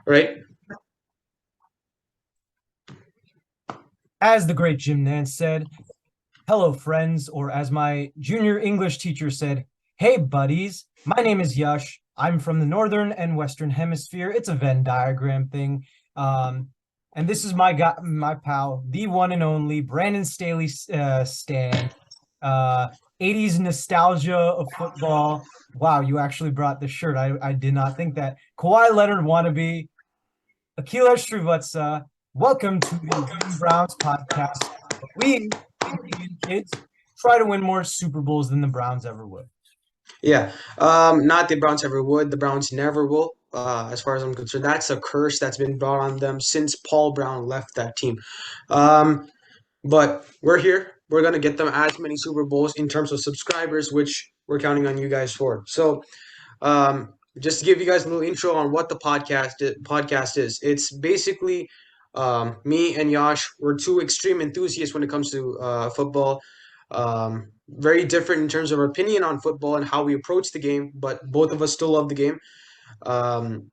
right? As the great Jim Nance said, hello, friends, or as my junior English teacher said, hey, buddies. My name is Yash. I'm from the northern and western hemisphere. It's a Venn diagram thing. Um, and this is my pal, the one and only Brandon Staley Stan. Uh, 80s nostalgia of football. Wow, you actually brought the shirt. I did not think that. Kawhi Leonard wannabe, Akila Srivatsa. Welcome to the Green Browns podcast. We, Indian kids, try to win more Super Bowls than the Browns ever would. Yeah. Not the Browns ever would. The Browns never will. As far as I'm concerned, that's a curse that's been brought on them since Paul Brown left that team. Um, but we're here. We're gonna get them as many Super Bowls in terms of subscribers, which we're counting on you guys for. So, just to give you guys a little intro on what the podcast is. It's basically me and Yash. We're two extreme enthusiasts when it comes to football. Very different in terms of our opinion on football and how we approach the game, but both of us still love the game. Um,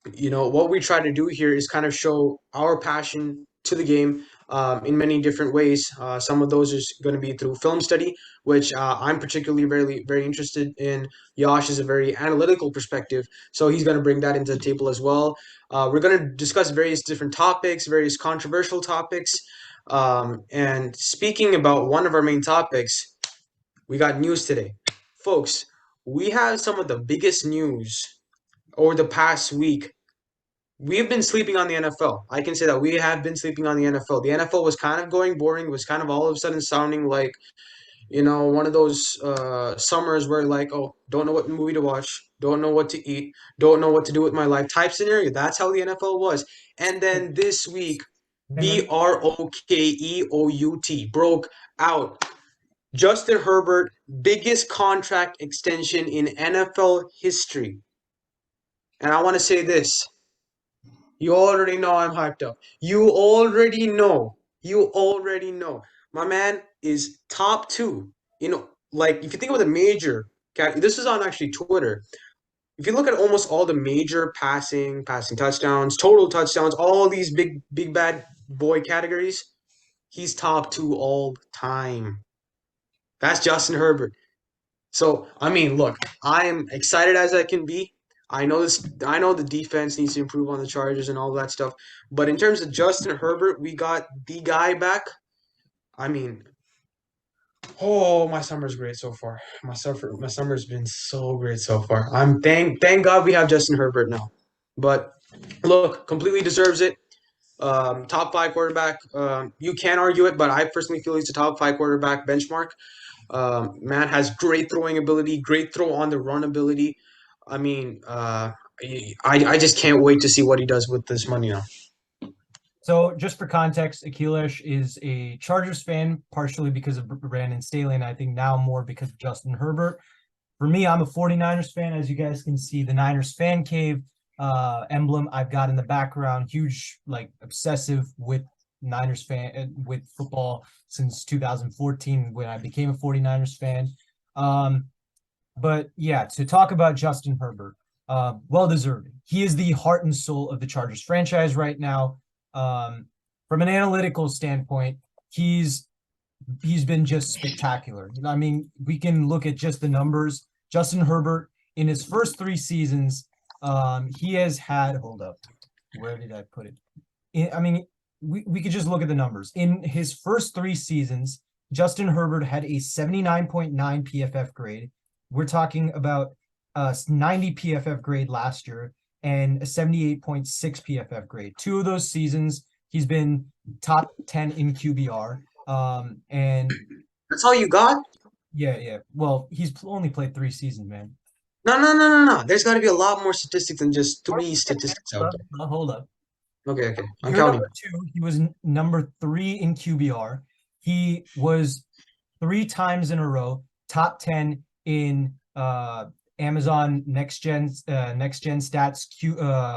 what we try to do here is kind of show our passion to the game in many different ways. Some of those is going to be through film study, which I'm particularly very interested in. Yash is a very analytical perspective, so he's going to bring that into the table as well. We're going to discuss various different topics, various controversial topics. And speaking about one of our main topics, we got news today. Folks, we have some of the biggest news over the past week. We've been sleeping on the NFL. I can say that we have been sleeping on the NFL. The NFL was kind of going boring, was kind of all of a sudden sounding like, one of those summers where like, oh, don't know what movie to watch, don't know what to eat, don't know what to do with my life type scenario. That's how the NFL was. And then this week, And Brokeout broke out. Justin Herbert, biggest contract extension in NFL history. And I want to say this. You already know I'm hyped up. You already know. You already know. My man is top two. Like if you think about the major, this is on actually Twitter. If you look at almost all the major passing touchdowns, total touchdowns, all these big bad boy categories, he's top two all time. That's Justin Herbert. So, I mean, look, I am excited as I can be. I know this. I know the defense needs to improve on the Chargers and all that stuff. But in terms of Justin Herbert, we got the guy back. I mean, oh, my summer's great so far. My summer's been so great so far. Thank God we have Justin Herbert now. But look, completely deserves it. Top five quarterback. You can argue it, but I personally feel he's a top five quarterback benchmark. Man has great throwing ability, great throw on the run ability. I mean, I just can't wait to see what he does with this money now. so, just for context, Akilesh is a Chargers fan, partially because of Brandon Staley, and I think now more because of Justin Herbert. For me, I'm a 49ers fan. As you guys can see, the Niners fan cave emblem I've got in the background, huge, like obsessive with Niners fan with football since 2014 when I became a 49ers fan. Um, but yeah, to talk about Justin Herbert, well deserved. He is the heart and soul of the Chargers franchise right now. Um, from an analytical standpoint, he's been just spectacular. I mean, we can look at just the numbers. Justin Herbert in his first three seasons, he has had. Hold up, where did I put it? I mean, we could just look at the numbers. In his first three seasons, Justin Herbert had a 79.9 PFF grade. We're talking about a 90 PFF grade last year and a 78.6 PFF grade. Two of those seasons, he's been top 10 in QBR. And That's all you got? yeah, yeah. Well, he's only played three seasons, man. No. There's got to be a lot more statistics than just three statistics out Hold up, hold up. there. Okay. I'm Year counting. number two, he was number three in QBR. He was three times in a row top 10 in Amazon next gen stats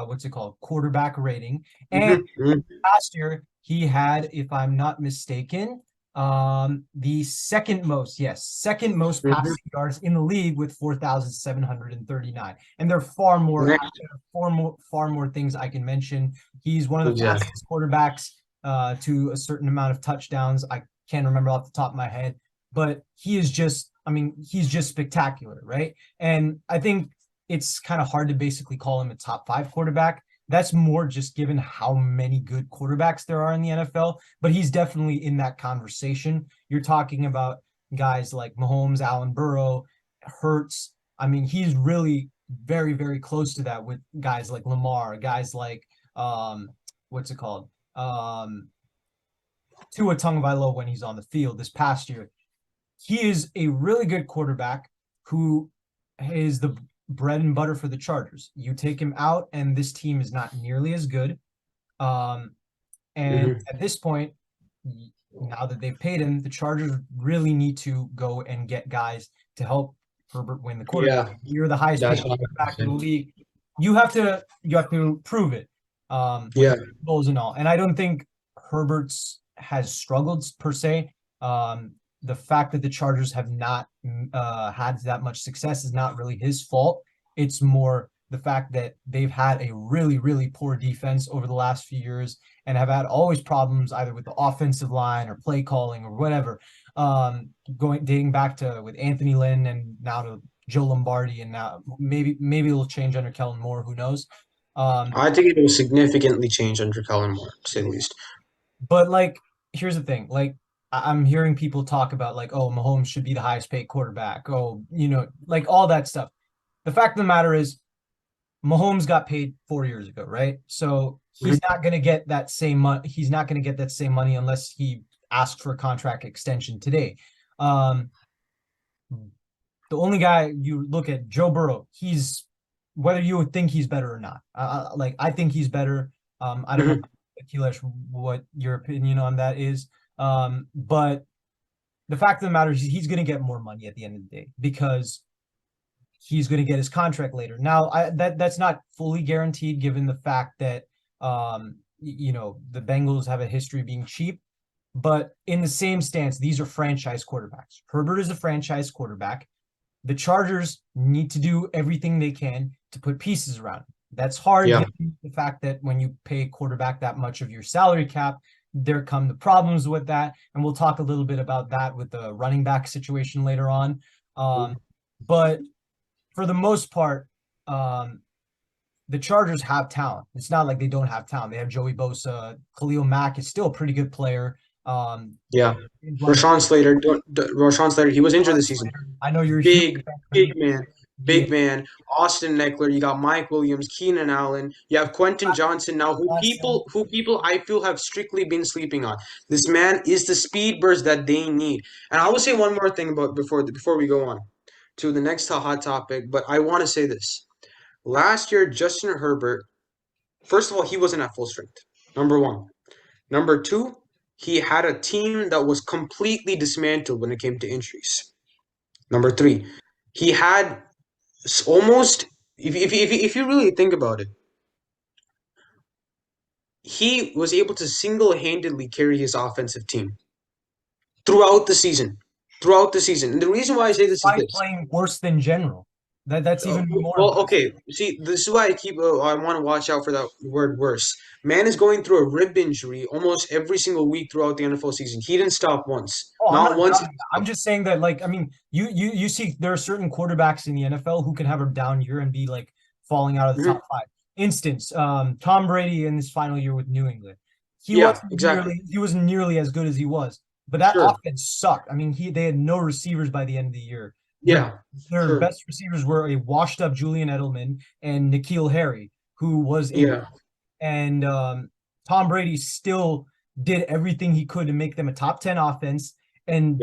what's it called, quarterback rating. And Hmm. last year he had, if I'm not mistaken, The second most, yes, second most Hmm. passing yards in the league with 4,739. And there are far more, Next. far more things I can mention. He's one of the Exactly. fastest quarterbacks to a certain amount of touchdowns. I can't remember off the top of my head, but he is just, I mean, he's just spectacular, right? And I think it's kind of hard to basically call him a top five quarterback. That's more just given how many good quarterbacks there are in the NFL, but he's definitely in that conversation. You're talking about guys like Mahomes, Allen Burrow, Hurts. I mean, he's really very, very close to that with guys like Lamar, guys like what's it called? Tua Tagovailoa when he's on the field this past year. He is a really good quarterback who is the bread and butter for the Chargers. You take him out, and this team is not nearly as good. Um, and Hmm. at this point, now that they've paid him, the Chargers really need to go and get guys to help Herbert win the quarterback. Yeah, You're the highest that's paid what I'm quarterback in the saying. league. You have to prove it with Yeah. goals and all. And I don't think Herbert's has struggled per se. The fact that the Chargers have not had that much success is not really his fault. It's more the fact that they've had a really, really poor defense over the last few years and have had always problems either with the offensive line or play calling or whatever. Going dating back to with Anthony Lynn and now to Joe Lombardi, and now maybe it'll change under Kellen Moore. Who knows? Um, I think it will significantly change under Kellen Moore, to say the least. but like, here's the thing: like, I'm hearing people talk about like, oh, Mahomes should be the highest paid quarterback. Oh, like all that stuff. The fact of the matter is, Mahomes got paid 4 years ago, right? So he's Mhm. not going to get that same money. He's not going to get that same money unless he asks for a contract extension today. Um, the only guy you look at, Joe Burrow, he's whether you would think he's better or not. Like I think he's better. I don't know, Mhm. Akilesh, what your opinion on that is. But the fact of the matter is he's going to get more money at the end of the day because he's going to get his contract later. Now, that's not fully guaranteed given the fact that the Bengals have a history of being cheap. But in the same stance, these are franchise quarterbacks. Herbert is a franchise quarterback. The Chargers need to do everything they can to put pieces around him. That's hard Yeah. given the fact that when you pay a quarterback that much of your salary cap, there come the problems with that. And we'll talk a little bit about that with the running back situation later on. But for the most part, um, the Chargers have talent. It's not like they don't have talent. They have Joey Bosa. Khalil Mack is still a pretty good player. Yeah. Running Rashawn Slater, he was injured this season. I know you're a huge Big, fan of big him. man, Yeah. big man. Austin Eckler, you got Mike Williams, Keenan Allen, you have Quentin Johnson now, who people I feel have strictly been sleeping on. This man is the speed burst that they need. And I will say one more thing about before we go on to the next hot topic, but I want to say this. Last year, Justin Herbert, first of all, he wasn't at full strength. Number one. Number two, he had a team that was completely dismantled when it came to injuries. Number three, he had almost, if you really think about it, he was able to single-handedly carry his offensive team throughout the season. Throughout the season. And the reason why I say this is Despite this. playing worse than general. That's even more Well, impressive. okay. See, this is why I want to watch out for that word worse. Man is going through a rib injury almost every single week throughout the NFL season. He didn't stop once. Oh, I'm Not not once. doubting that. I'm just saying that, like, I mean, you see there are certain quarterbacks in the NFL who can have a down year and be like falling out of the Mhm. top five. Instance, Tom Brady in his final year with New England. He Yeah, wasn't exactly. nearly he wasn't nearly as good as he was. But that Sure. offense sucked. I mean, they had no receivers by the end of the year. Their Yeah, their sure. best receivers were a washed up Julian Edelman and N'Keal Harry, who was a Yeah. and Tom Brady still did everything he could to make them a top 10 offense Yep.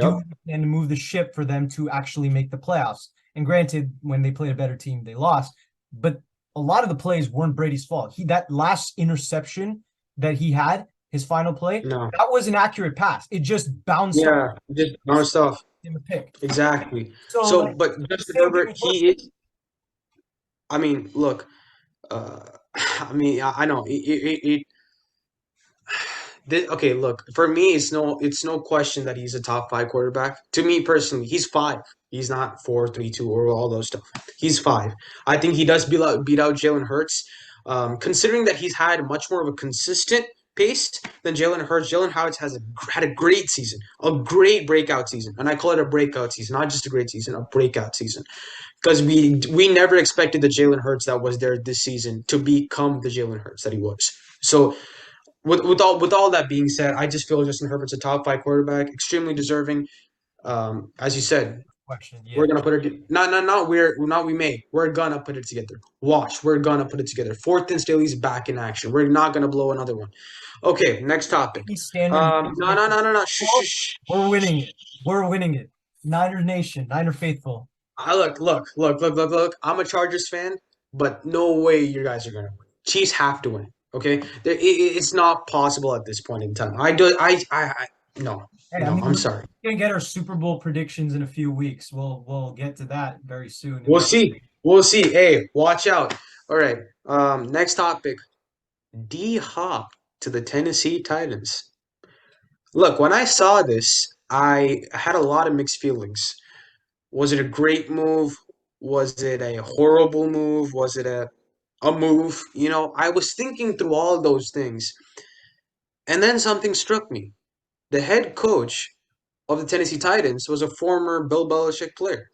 and move the ship for them to actually make the playoffs. And granted, when they played a better team, they lost. But a lot of the plays weren't Brady's fault. That last interception that he had, his final play, No. that was an accurate pass. It just bounced off Yeah, just bounced off. him a pick. Exactly. So So, like but the Justin same thing Herbert, with Herbert. he is. I mean, look. Uh, I mean, I know Okay, look, for me, it's no question that he's a top five quarterback. To me personally, he's five. He's not 4-3-2 or all those stuff. He's five. I think he does beat out Jalen Hurts. Considering that he's had much more of a consistent pace than Jalen Hurts. Jalen Hurts had a great season, a great breakout season, and I call it a breakout season, not just a great season, a breakout season. Because we never expected the Jalen Hurts that was there this season to become the Jalen Hurts that he was. So with all that being said, I just feel Justin Herbert's a top five quarterback, extremely deserving. As you said, Question. we're Yeah. gonna put it. Not we may. We're gonna put it together. Watch, we're gonna put it together. Fourth and Staley's back in action. We're not gonna blow another one. Okay, next topic. Any standard you No, no, expect. no, no, no. Shh, shh, Oh, shh. we're winning it. We're winning it. Niner Nation, Niner faithful. Look. I'm a Chargers fan, but no way you guys are gonna win. Chiefs have to win. Okay, it's not possible at this point in time. I do. No, Hey, I no. mean, I'm we're sorry. gonna get our Super Bowl predictions in a few weeks. We'll get to that very soon in We'll this. see. We'll see. Hey, watch out. All right. Next topic. D Hop to the Tennessee Titans. Look, when I saw this, I had a lot of mixed feelings. Was it a great move? Was it a horrible move? Was it a move? I was thinking through all those things, and then something struck me. The head coach of the Tennessee Titans was a former Bill Belichick player.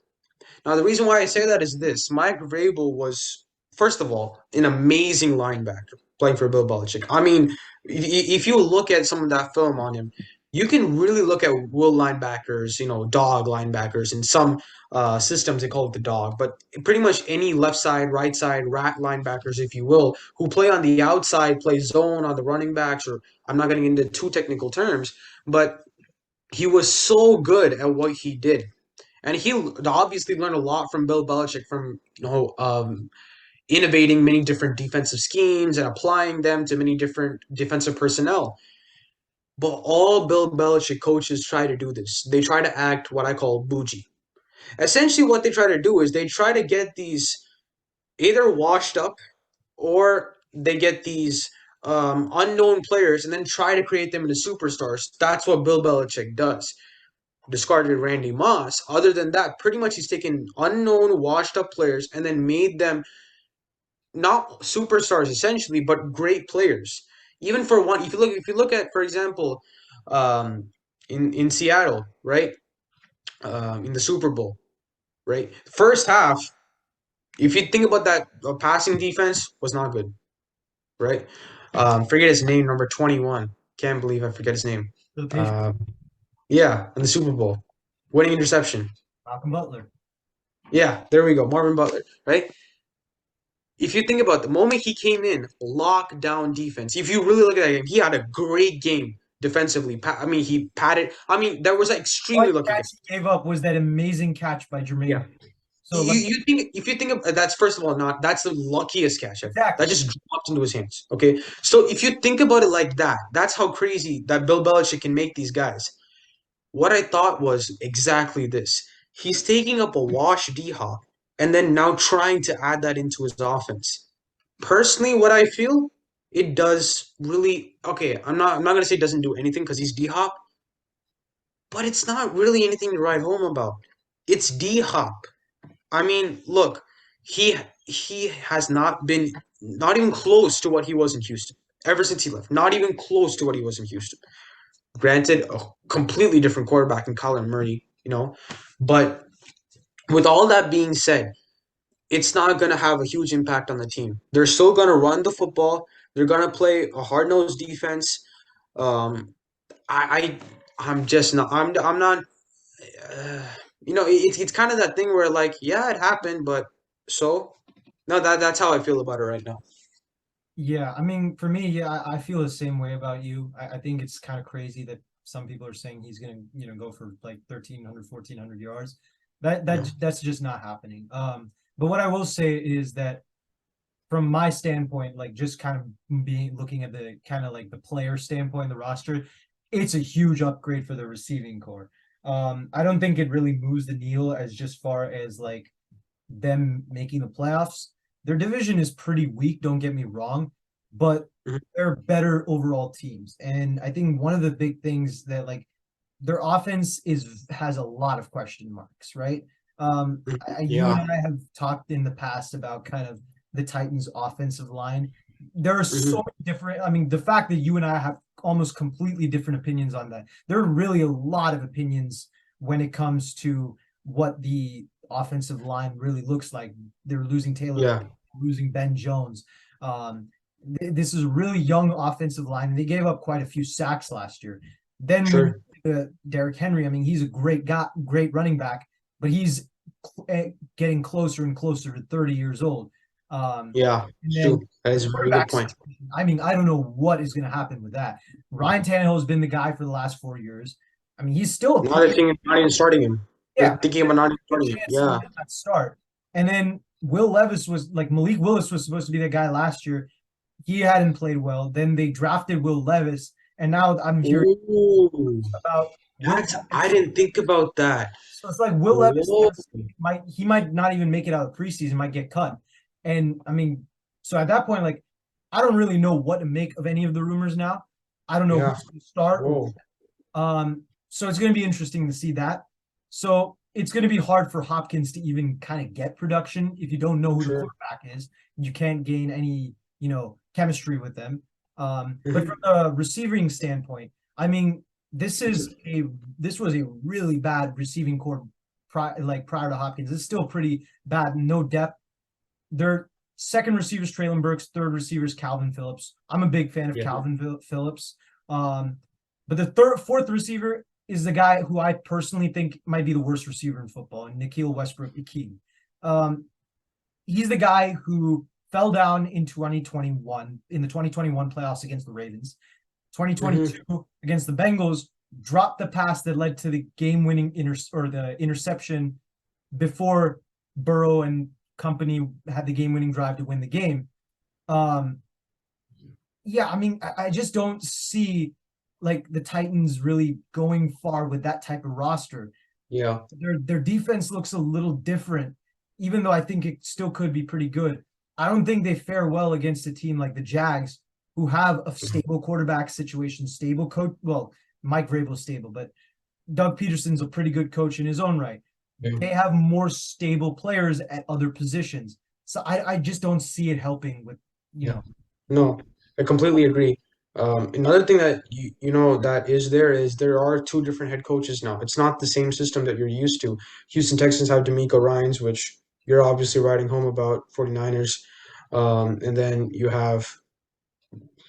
Now, the reason why I say that is this: Mike Vrabel was, first of all, an amazing linebacker playing for Bill Belichick. I mean, if you look at some of that film on him, you can really look at will linebackers, dog linebackers. In some systems, they call it the dog, but pretty much any left side, right side, rat linebackers, if you will, who play on the outside, play zone on the running backs, or I'm not getting into too technical terms, but he was so good at what he did, and he obviously learned a lot from Bill Belichick from innovating many different defensive schemes and applying them to many different defensive personnel. But all Bill Belichick coaches try to do this. They try to act what I call bougie. Essentially, what they try to do is they try to get these either washed up or they get these unknown players and then try to create them into superstars. That's what Bill Belichick does. Discarded Randy Moss. Other than that, pretty much he's taken unknown, washed up players and then made them not superstars essentially, but great players. Even for one, if you look at, for example, um, in Seattle, right, in the Super Bowl, right, first half, if you think about that, passing defense was not good, right? Forget his name, number 21. Can't believe I forget his name. The Patriots, Uh, yeah, in the Super Bowl, winning interception. Malcolm Butler. Yeah, there we go. Marvin Butler, right? If you think about the moment he came in, lockdown defense. If you really look at that game, he had a great game defensively. I mean, he patted. I mean, that was an One extremely lucky game. catch he gave up was that amazing catch by Yeah. Jermaine. So You, like you think if you think of that's first of all not that's the luckiest catch ever. That exactly. just dropped into his hands. Okay, so if you think about it like that, that's how crazy that Bill Belichick can make these guys. What I thought was exactly this: he's taking up a wash D Hop and then now trying to add that into his offense. Personally, what I feel, it does really okay. I'm not gonna say it doesn't do anything because he's D Hop, but it's not really anything to write home about. It's D Hop. I mean, look, he has not even close to what he was in Houston ever since he left. Not even close to what he was in Houston. Granted, a completely different quarterback in Kyler Murray, but with all that being said, it's not going to have a huge impact on the team. They're still going to run the football. They're going to play a hard nosed defense. Um, I'm just not. I'm not. Uh, it's kind of that thing where like, yeah, it happened, but so no, that's how I feel about it right now. Yeah, I mean, for me, yeah, I feel the same way about you. I think it's kind of crazy that some people are saying he's gonna, go for like 1,300, 1,400 yards. Yeah. That's just not happening. But what I will say is that from my standpoint, like just kind of being looking at the kind of like the player standpoint, the roster, it's a huge upgrade for the receiving core. I don't think it really moves the needle as just far as like them making the playoffs. Their division is pretty weak, don't get me wrong, but Mhm. they're better overall teams. And I think one of the big things that like their offense is has a lot of question marks, right? Mhm. You and Yeah. I have talked in the past about kind of the Titans' offensive line. There are so Hmm. many different. I mean, the fact that you and I have almost completely different opinions on that. There are really a lot of opinions when it comes to what the offensive line really looks like. They're losing Taylor, Yeah. losing Ben Jones. Um, this is a really young offensive line, and they gave up quite a few sacks last year. Then when Sure. Derrick Henry, I mean, he's a great guy, great running back, but he's getting closer and closer to 30 years old. Yeah. And It's then true. That the is a very good quarterback point. situation, I mean, I don't know what is going to happen with that. Ryan Tannehill has been the guy for the last 4 years. I mean, he's still a Not a player. thing, not even starting him. Yeah, They're thinking about not even good starting him. chance he Yeah. might not start. And then Will Levis was like Malik Willis was supposed to be the guy last year. He hadn't played well. Then they drafted Will Levis, and now I'm hearing Ooh, about Will I Levis. didn't think about that. So it's like Will Levis Whoa. might not even make it out of preseason, might get cut. And I mean, so at that point, like I don't really know what to make of any of the rumors now. I don't know Yeah. who's going to start. Whoa. So it's going to be interesting to see that. So it's going to be hard for Hopkins to even kind of get production if you don't know who the Sure. quarterback is. You can't gain any, chemistry with them. But from Hmm. the receiving standpoint, I mean, this is a this was a really bad receiving core prior to Hopkins. It's still pretty bad, no depth. Their second receiver is Traylon Burks, third receiver is Calvin Phillips. I'm a big fan of Yeah. Calvin Phillips. Um, but the fourth receiver is the guy who I personally think might be the worst receiver in football, and Nikhil Westbrook-Ikhine. Um, he's the guy who fell down in 2021 in the 2021 playoffs against the Ravens. Hmm. 2022 against the Bengals, dropped the pass that led to the game-winning or the interception before Burrow and company had the game-winning drive to win the game. Um, yeah, I mean, I just don't see like the Titans really going far with that type of roster. Yeah. Their defense looks a little different, even though I think it still could be pretty good. I don't think they fare well against a team like the Jags, who have a stable quarterback situation, stable coach. Well, Mike Vrabel's stable, but Doug Peterson's a pretty good coach in his own right. Yeah. They have more stable players at other positions. So I just don't see it helping with, you Yeah. know, No, I completely agree. Another thing that you know that is there are two different head coaches now. It's not the same system that you're used to. Houston Texans have D'Amico Ryans, which you're obviously writing home about 49ers. And then you have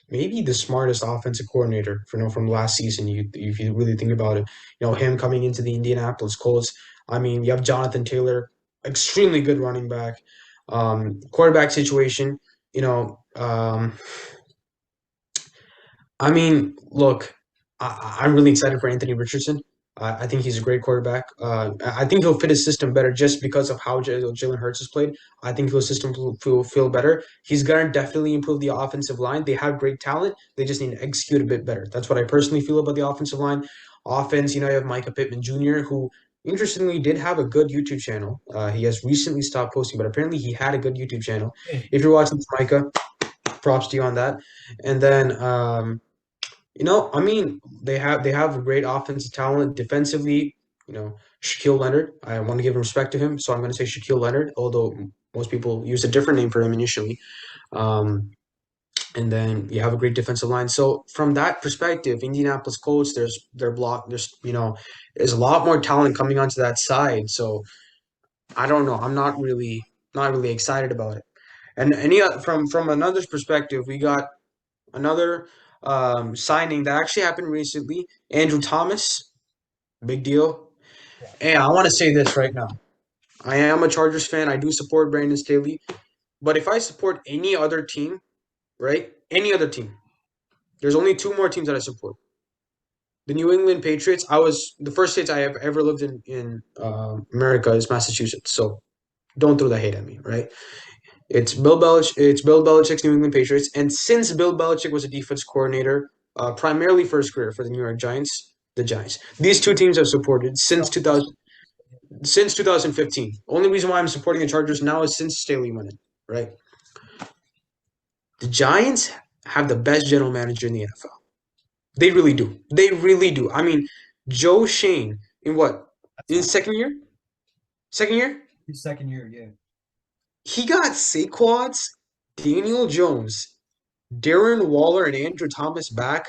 maybe the smartest offensive coordinator from last season. You if you really think about it, him coming into the Indianapolis Colts. I mean, you have Jonathan Taylor, extremely good running back. Quarterback situation, you know. I mean, look, I'm really excited for Anthony Richardson. I think he's a great quarterback. I think he'll fit his system better just because of how Jalen Hurts has played. I think his system will feel better. He's going to definitely improve the offensive line. They have great talent. They just need to execute a bit better. That's what I personally feel about the offensive line. Offense, you have Micah Pittman Jr., who interestingly did have a good YouTube channel. He has recently stopped posting, but apparently he had a good YouTube channel. hey, If you're watching this, Micah, props to you on that. And then I mean, they have a great offensive talent defensively. Shaquille Leonard. I want to give respect to him, so I'm going to say Shaquille Leonard. Although most people use a different name for him initially. Um, and then you have a great defensive line. So from that perspective, Indianapolis Colts, their block. There's a lot more talent coming onto that side. So I don't know. I'm not really excited about it. And from another perspective, we got another signing that actually happened recently. Andrew Thomas, big deal. yeah, And I want to say this right now. I am a Chargers fan. I do support Brandon Staley. But if I support any other team, right? Any other team, there's only two more teams that I support. The New England Patriots. I was the first state I have ever lived in America is Massachusetts. So don't throw the hate at me, right? It's Bill Belich. It's Bill Belichick's New England Patriots, and since Bill Belichick was a defense coordinator, primarily for his career for the New York Giants, the Giants. These two teams have supported since 2000, since 2015. Only reason why I'm supporting the Chargers now is since Staley went in, right? The Giants have the best general manager in the NFL. They really do. They really do. I mean, Joe Shane in what? That's In fine. second year? Second year? His second year, yeah. He got Saquads, Daniel Jones, Darren Waller, and Andrew Thomas back.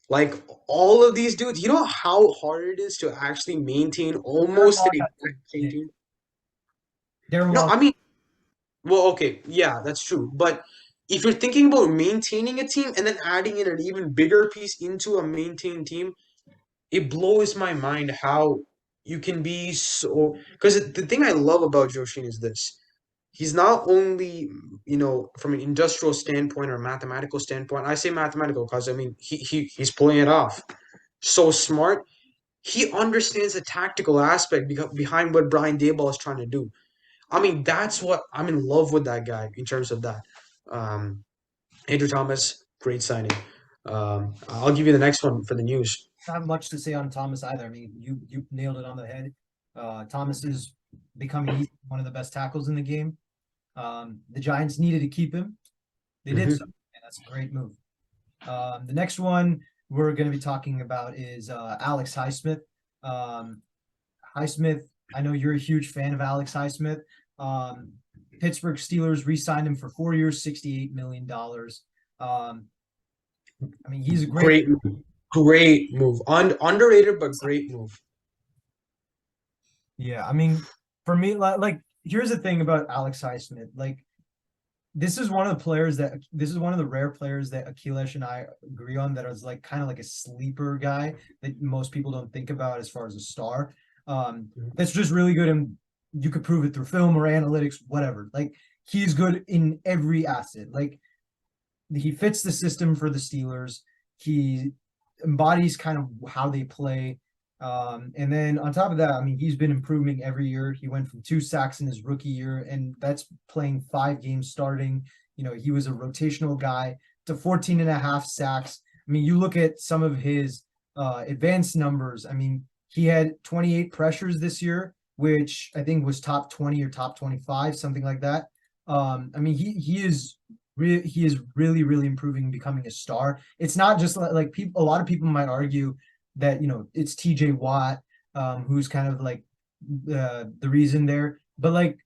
Like all of these dudes, you know how hard it is to actually maintain Darren almost Waller a got back chain yeah. team. Darren No, Waller. I mean, well, okay, yeah, that's true. But if you're thinking about maintaining a team and then adding in an even bigger piece into a maintained team, it blows my mind how you can be so. Because the thing I love about Joshin is this. He's not only, from an industrial standpoint or mathematical standpoint. I say mathematical because I mean he's pulling it off. So smart. He understands the tactical aspect behind what Brian Daboll is trying to do. I mean, that's what I'm in love with that guy in terms of that. Um, Andrew Thomas, great signing. I'll give you the next one for the news. Not much to say on Thomas either. I mean, you nailed it on the head. Thomas is becoming one of the best tackles in the game. The Giants needed to keep him. They did so, Hmm. and that's a great move. The next one we're going to be talking about is Alex Highsmith. Um, Highsmith, I know you're a huge fan of Alex Highsmith. Um, Pittsburgh Steelers re-signed him for 4 years, $68 million. I mean, he's a great. Great move. Great move. Underrated, but great move. Yeah, I mean, for me, like here's the thing about Alex Highsmith. Like, this is one of the rare players that Akilesh and I agree on that is like kind of like a sleeper guy that most people don't think about as far as a star. That's just really good, and you could prove it through film or analytics, whatever. Like, he's good in every asset. Like, he fits the system for the Steelers. He embodies kind of how they play. And then on top of that, I mean, he's been improving every year. He went from 2 sacks in his rookie year, and that's playing 5 games starting. He was a rotational guy to 14 and a half sacks. I mean, you look at some of his advanced numbers. I mean, he had 28 pressures this year, which I think was top 20 or top 25, something like that. I mean, he is really, really improving and becoming a star. It's not just like people. A lot of people might argue that it's T.J. Watt, who's kind of like the reason there. But like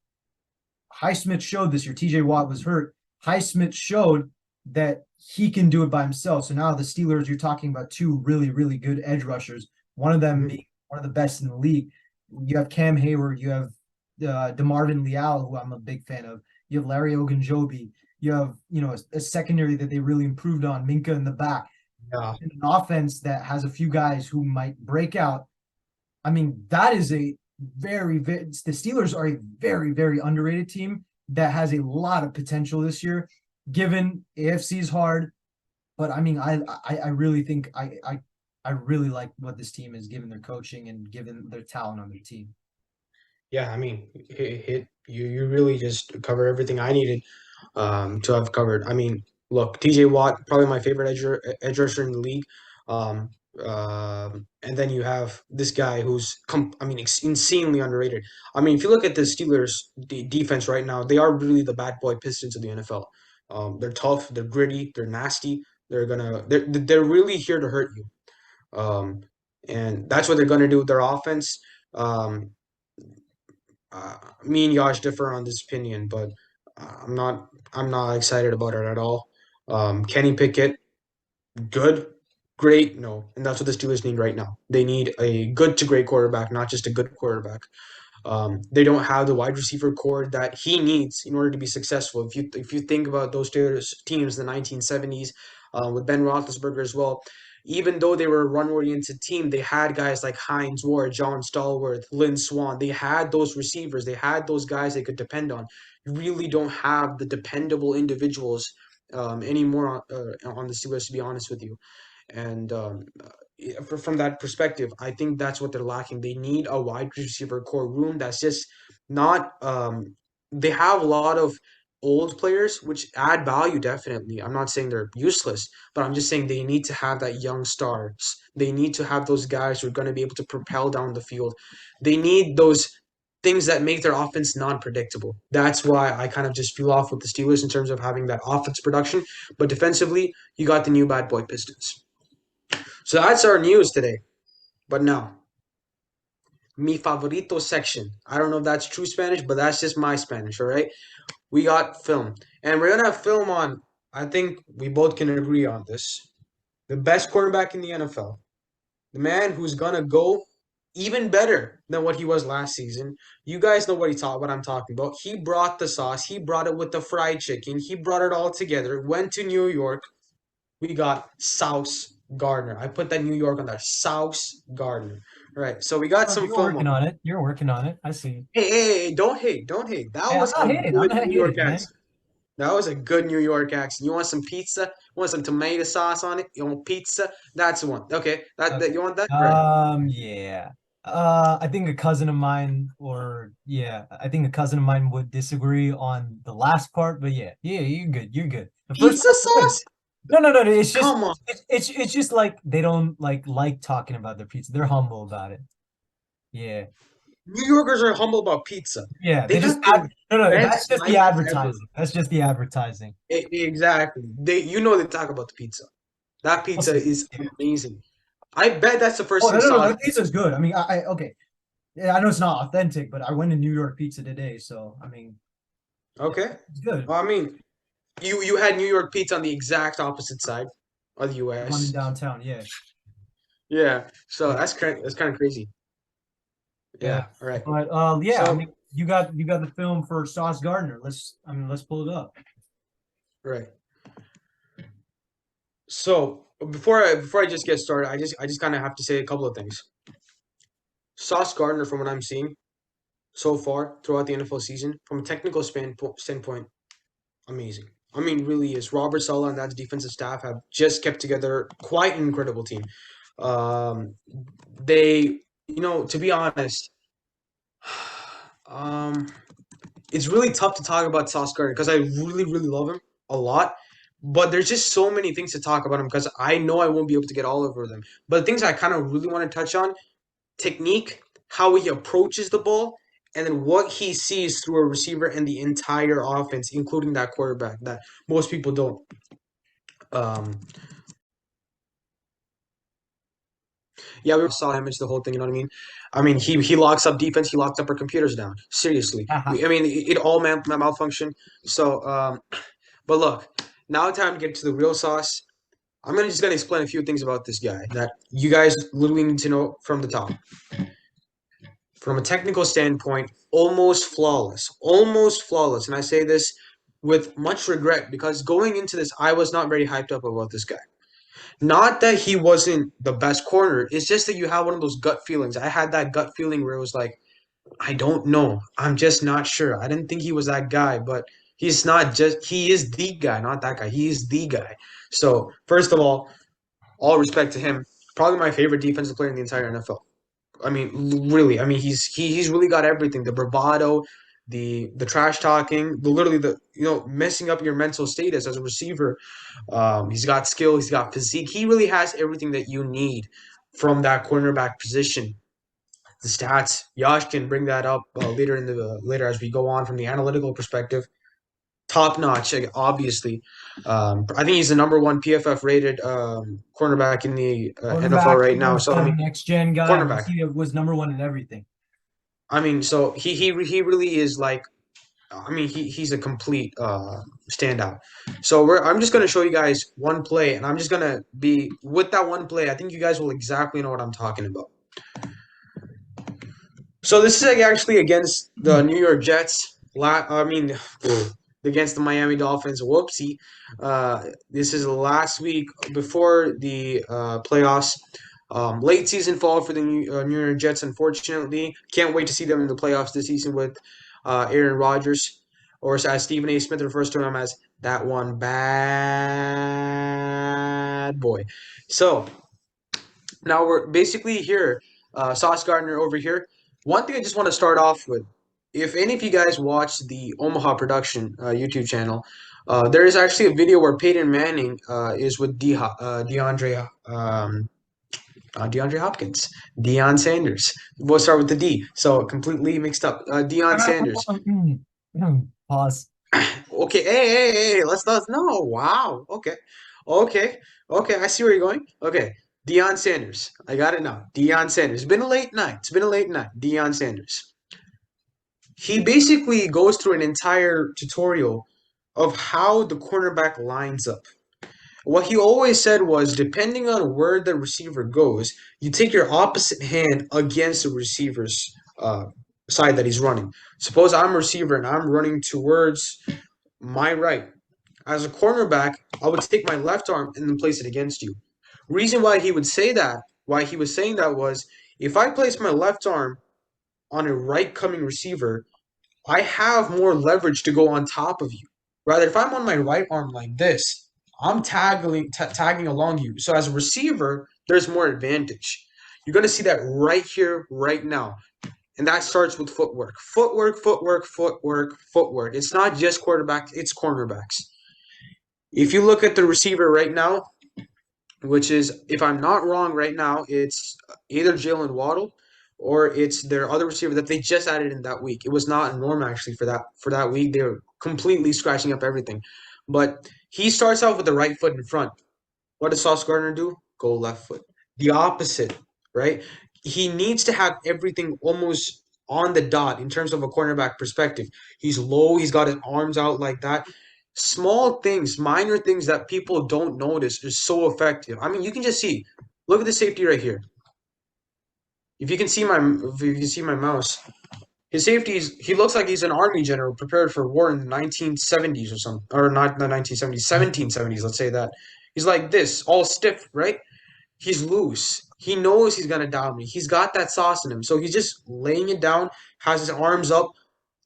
Highsmith showed this year, T.J. Watt was hurt. Highsmith showed that he can do it by himself. So now the Steelers, you're talking about two really, really good edge rushers. One of them Mhm. being one of the best in the league. You have Cam Hayward. You have DeMarvin Leal, who I'm a big fan of. You have Larry Ogunjobi. You have, a secondary that they really improved on, Minka in the back, Yeah. and an offense that has a few guys who might break out. I mean, that is a the Steelers are a very, very underrated team that has a lot of potential this year, given AFC is hard. But I mean, I really think I really like what this team is given their coaching and given their talent on their team. Yeah, I mean, you really just cover everything I needed to have covered. I mean, look, TJ Watt, probably my favorite edge rusher in the league. Um, and then you have this guy who's I mean, insanely underrated. I mean, if you look at the Steelers defense right now, they are really the bad boy Pistons of the NFL. They're tough, they're gritty, they're nasty. They're really here to hurt you. Um, and that's what they're gonna do with their offense. Um, Me and Yash differ on this opinion, but I'm not excited about it at all. Kenny Pickett, good, great, no, and that's what the Steelers need right now. They need a good to great quarterback, not just a good quarterback. They don't have the wide receiver core that he needs in order to be successful. If you think about those teams in the 1970s, with Ben Roethlisberger as well, even though they were a run-oriented team, they had guys like Hines Ward, John Stallworth, Lynn Swan. They had those receivers. They had those guys they could depend on. You really don't have the dependable individuals anymore on the Steelers, to be honest with you. And from that perspective, I think that's what they're lacking. They need a wide receiver core room that's just not. They have a lot of old players, which add value definitely. I'm not saying they're useless, but I'm just saying they need to have that young stars. They need to have those guys who are going to be able to propel down the field. They need those. things that make their offense non-predictable. That's why I kind of just feel off with the Steelers in terms of having that offense production. But defensively, you got the new bad boy Pistons. So that's our news today. But now, mi favorito section. I don't know if that's true Spanish, but that's just my Spanish, all right? We got film. And we're going to have film on, I think we both can agree on this. The best quarterback in the NFL. The man who's going to go even better than what he was last season. You guys know what I'm talking about. He brought the sauce. He brought it with the fried chicken. He brought it all together. Went to New York. We got Sauce Gardner. I put that New York on there. Sauce Gardner. All right. So we got Oh, some you're film working on. on it. You're working on it. I see. Hey, don't hate. Don't hate. That Hey, I'm was not a hating. I'm good not New York hating, man. accent. That was a good New York accent. You want some pizza? You want some tomato sauce on it? You want pizza? That's the one. Okay. That Okay. you want that? Right. Yeah. I think a cousin of mine, or yeah, I think a cousin of mine would disagree on the last part, but yeah, you're good. You're good. The first Pizza part's good. sauce? No. It's just Come on. it's just like they don't like talking about their pizza. They're humble about it. Yeah. New Yorkers are humble about pizza. Yeah. They They just got the no. best That's just the slices ever. advertising. That's just the advertising. Exactly. They talk about the pizza. That We'll pizza see. is amazing. I bet that's the Oh first thing no. sauce. That pizza's good. I mean, I okay. Yeah, I know it's not authentic, but I went to New York Pizza today, so I mean, yeah, Okay. it's good. Well, I mean, you had New York pizza on the exact opposite side of the The one in U.S. downtown, yeah, Yeah. So yeah, that's kind of crazy. yeah. Yeah. All right. But yeah. I So mean, you got the film for Sauce Gardner. Let's pull it up. right. So before I just get started, I just kind of have to say a couple of things. Sauce Gardner, from what I'm seeing so far throughout the NFL season, from a technical standpoint, amazing. I mean, really is. Robert Saleh and that defensive staff have just kept together quite an incredible team. Um, they, to be honest, um, it's really tough to talk about Sauce Gardner because I really, really love him a lot. But there's just so many things to talk about him because I know I won't be able to get all over them. But the things I kind of really want to touch on: technique, how he approaches the ball, and then what he sees through a receiver and the entire offense, including that quarterback that most people don't. Um, yeah, we saw him. It's the whole thing. You know what I mean? I mean, he locks up defense. He locks up our computers down. Seriously, I mean, it all malfunction. So, but look, now time to get to the real sauce. I'm just gonna explain a few things about this guy that you guys literally need to know from the top. From a technical standpoint, almost flawless. Almost flawless. And I say this with much regret because going into this, I was not very hyped up about this guy. Not that he wasn't the best corner, it's just that you have one of those gut feelings. I had that gut feeling where it was like, I don't know. I'm just not sure. I didn't think he was that guy, but he's not just, he is the guy, not that guy. He is the guy. So, first of all respect to him. Probably my favorite defensive player in the entire NFL. I mean, really. I mean, he's really got everything: the bravado, the trash talking, the literally the messing up your mental status as a receiver. He's got skill. He's got physique. He really has everything that you need from that cornerback position. The stats, Yash can bring that up later as we go on from the analytical perspective. Top notch, obviously. I think he's the number one PFF rated cornerback in the NFL Quarterback, right now. first So I mean, gen, next gen guy. I mean, cornerback. he was number one in everything. I mean, so he really is like, I mean, he's a complete standout. So I'm just gonna show you guys one play, and I'm just gonna be with that one play. I think you guys will exactly know what I'm talking about. So this is actually against the New York Jets. I mean, against the Miami Dolphins. Whoopsie. This is last week before the playoffs. Late season fall for the New York Jets, unfortunately. Can't wait to see them in the playoffs this season with Aaron Rodgers, or as Stephen A. Smith refers to him as that one bad boy. So now we're basically here. Sauce Gardner over here. One thing I just want to start off with, if any of you guys watch the Omaha Production YouTube channel, there is actually a video where Peyton Manning is with DeAndre DeAndre Hopkins, Deion Sanders. We'll start with the D. So completely mixed up. Deion Sanders. Pause. Okay, hey, let's not. No, wow. Okay, okay. I see where you're going. Okay, Deion Sanders. I got it now. Deion Sanders. It's been a late night. It's been a late night. Deion Sanders. He basically goes through an entire tutorial of how the cornerback lines up. What he always said was, depending on where the receiver goes, you take your opposite hand against the receiver's side that he's running. Suppose I'm a receiver and I'm running towards my right. As a cornerback, I would take my left arm and then place it against you. Reason why he would say that, why he was saying that was, if I place my left arm on a right coming receiver, I have more leverage to go on top of you. Rather, if I'm on my right arm like this, I'm tagging along you. So as a receiver, there's more advantage. You're going to see that right here, right now. And that starts with footwork. Footwork, footwork, footwork, footwork. It's not just quarterbacks, it's cornerbacks. If you look at the receiver right now, which is, if I'm not wrong right now, it's either Jalen Waddle or it's their other receiver that they just added in that week. It was not a norm actually for that week. They were completely scratching up everything. But he starts off with the right foot in front. What does Sauce Gardner do? Go left foot. The opposite, right? He needs to have everything almost on the dot in terms of a cornerback perspective. He's low, he's got his arms out like that. Small things, minor things that people don't notice is so effective. I mean, you can just see. Look at the safety right here. If you can see my mouse, his safeties, he looks like he's an army general prepared for war in the 1970s or something. Or not the 1970s, 1770s, let's say that. He's like this, all stiff, right? He's loose. He knows he's gonna down me. He's got that sauce in him. So he's just laying it down, has his arms up,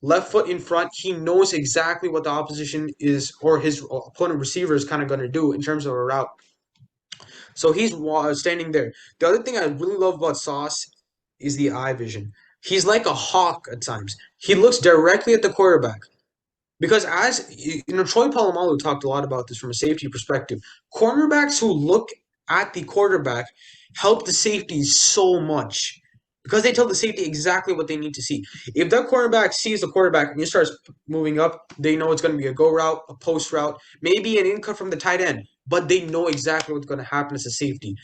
left foot in front. He knows exactly what the opposition is or his opponent receiver is kind of gonna do in terms of a route. So he's standing there. The other thing I really love about Sauce is the eye vision. He's like a hawk at times. He looks directly at the quarterback. Because Troy Polamalu talked a lot about this from a safety perspective. Cornerbacks who look at the quarterback help the safeties so much because they tell the safety exactly what they need to see. If that cornerback sees the quarterback and he starts moving up, they know it's going to be a go route, a post route, maybe an in cut from the tight end, but they know exactly what's going to happen as a safety.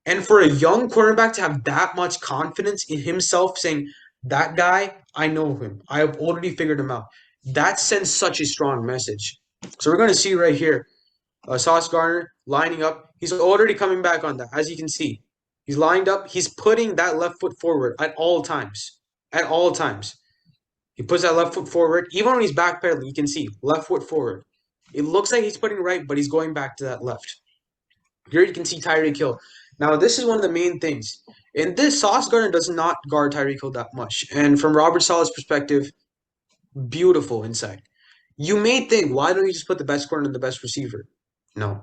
And for a young cornerback to have that much confidence in himself saying, that guy, I know him. I have already figured him out. That sends such a strong message. So we're going to see right here, Sauce Gardner lining up. He's already coming back on that, as you can see. He's lined up. He's putting that left foot forward at all times. At all times. He puts that left foot forward. Even when he's backpedaling, you can see left foot forward. It looks like he's putting right, but he's going back to that left. Here you can see Tyreek Hill. Now, this is one of the main things. In this, Sauce Gardner does not guard Tyreek Hill that much. And from Robert Sala's perspective, beautiful insight. You may think, why don't you just put the best corner and the best receiver? No.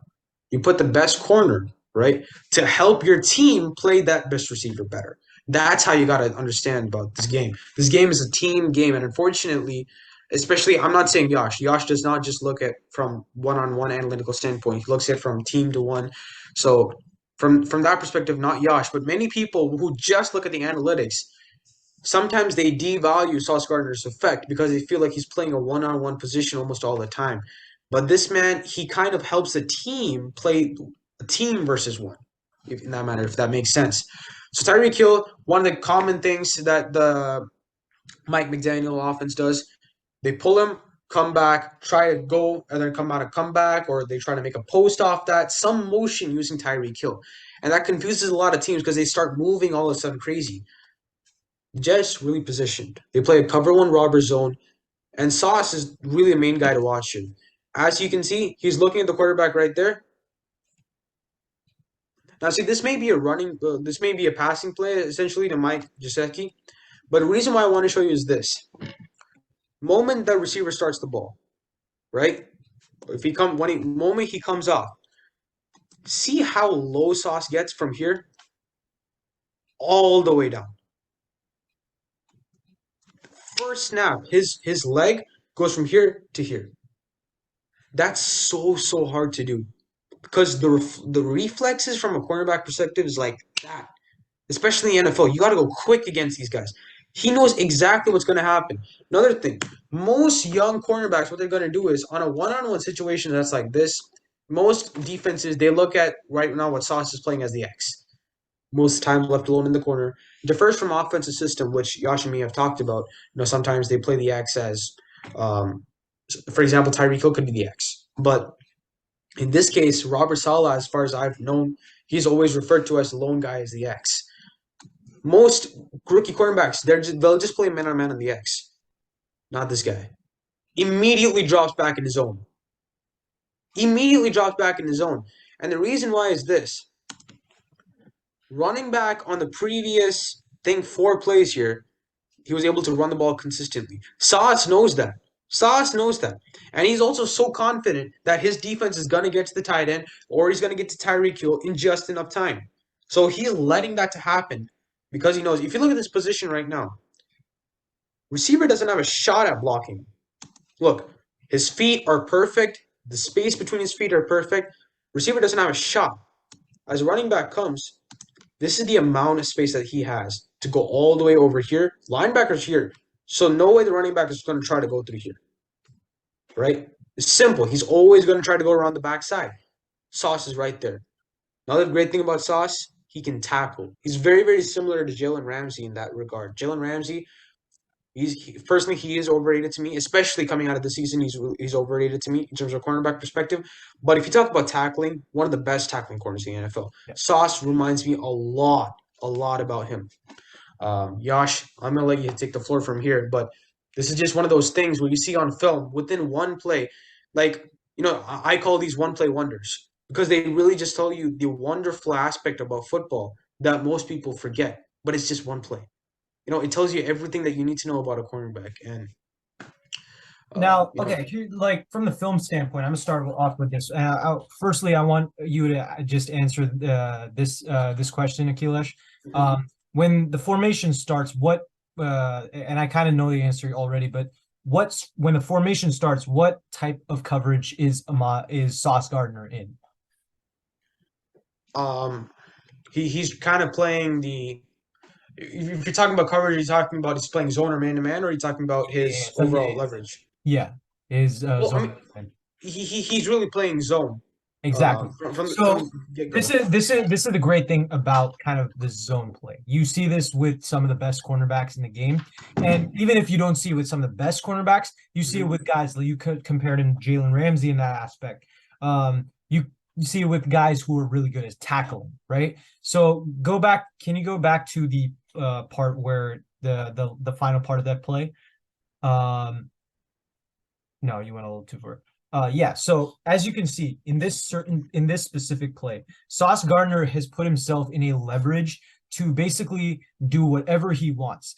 You put the best corner, right, to help your team play that best receiver better. That's how you got to understand about this game. This game is a team game, and unfortunately, especially, I'm not saying Yash. Yash does not just look at from one-on-one analytical standpoint. He looks at it from team to one. So from that perspective, not Yash, but many people who just look at the analytics, sometimes they devalue Sauce Gardner's effect because they feel like he's playing a one-on-one position almost all the time. But this man, he kind of helps a team play a team versus one, in that matter, if that makes sense. So Tyreek Hill, one of the common things that the Mike McDaniel offense does, they pull him, come back, try to go, and then come out a comeback, or they try to make a post off that, some motion using Tyreek Hill. And that confuses a lot of teams because they start moving all of a sudden crazy. Jets really positioned. They play a cover one robber zone, and Sauce is really the main guy to watch him. As you can see, he's looking at the quarterback right there. Now, see, this may be a passing play essentially to Mike Gesicki, but the reason why I want to show you is this: moment the receiver starts the ball, right? If he come when he moment he comes off, see how low Sauce gets from here all the way down. First snap, his leg goes from here to here. That's so hard to do because the reflexes from a cornerback perspective is like that. especially in the NFL. You got to go quick against these guys. He knows exactly what's going to happen. Another thing, most young cornerbacks, what they're going to do is on a one-on-one situation that's like this, most defenses, they look at right now what Sauce is playing as the X. Most time left alone in the corner. Differs from offensive system, which Yash and me have talked about. Sometimes they play the X as, um, for example, Tyreek Hill could be the X. But in this case, Robert Saleh, as far as I've known, he's always referred to as the lone guy as the X. Most rookie quarterbacks, they'll just play man on man on the X. Not this guy. Immediately drops back in his zone. Immediately drops back in his zone. And the reason why is this. Running back on the previous, I think, 4 plays here, he was able to run the ball consistently. Sauce knows that. Sauce knows that. And he's also so confident that his defense is going to get to the tight end or he's going to get to Tyreek Hill in just enough time. So he's letting that to happen because he knows. If you look at this position right now, receiver doesn't have a shot at blocking. Look, his feet are perfect. The space between his feet are perfect. Receiver doesn't have a shot. As running back comes, this is the amount of space that he has to go all the way over here. Linebacker's here. So no way the running back is going to try to go through here. Right? It's simple. He's always going to try to go around the backside. Sauce is right there. Another great thing about Sauce, he can tackle. He's very, very similar to Jalen Ramsey in that regard. Jalen Ramsey, personally, he is overrated to me, especially coming out of the season. He's overrated to me in terms of cornerback perspective. But if you talk about tackling, one of the best tackling corners in the NFL. Yeah. Sauce reminds me a lot about him. Yash, I'm gonna let you take the floor from here, but this is just one of those things where you see on film within one play, like I call these one-play wonders because they really just tell you the wonderful aspect about football that most people forget. But it's just one play. It tells you everything that you need to know about a cornerback. And now, okay, like from the film standpoint, I'm gonna start off with this. Firstly, I want you to just answer this question, Akhilesh. When the formation starts, and I kind of know the answer already, but when the formation starts, what type of coverage is Sauce Gardner in? He's kind of playing the. If you're talking about coverage, you're talking about he's playing zone or man to man, or are you talking about his overall leverage? Yeah, his zone. I mean, he's really playing zone. Exactly. This is the great thing about kind of the zone play. You see this with some of the best cornerbacks in the game, and even if you don't see it with some of the best cornerbacks, you see it with guys you could compare to Jalen Ramsey in that aspect. You see it with guys who are really good at tackling, right? So can you go back to the part where the final part of that play? No, you went a little too far. Yeah, so as you can see in this specific play, Sauce Gardner has put himself in a leverage to basically do whatever he wants.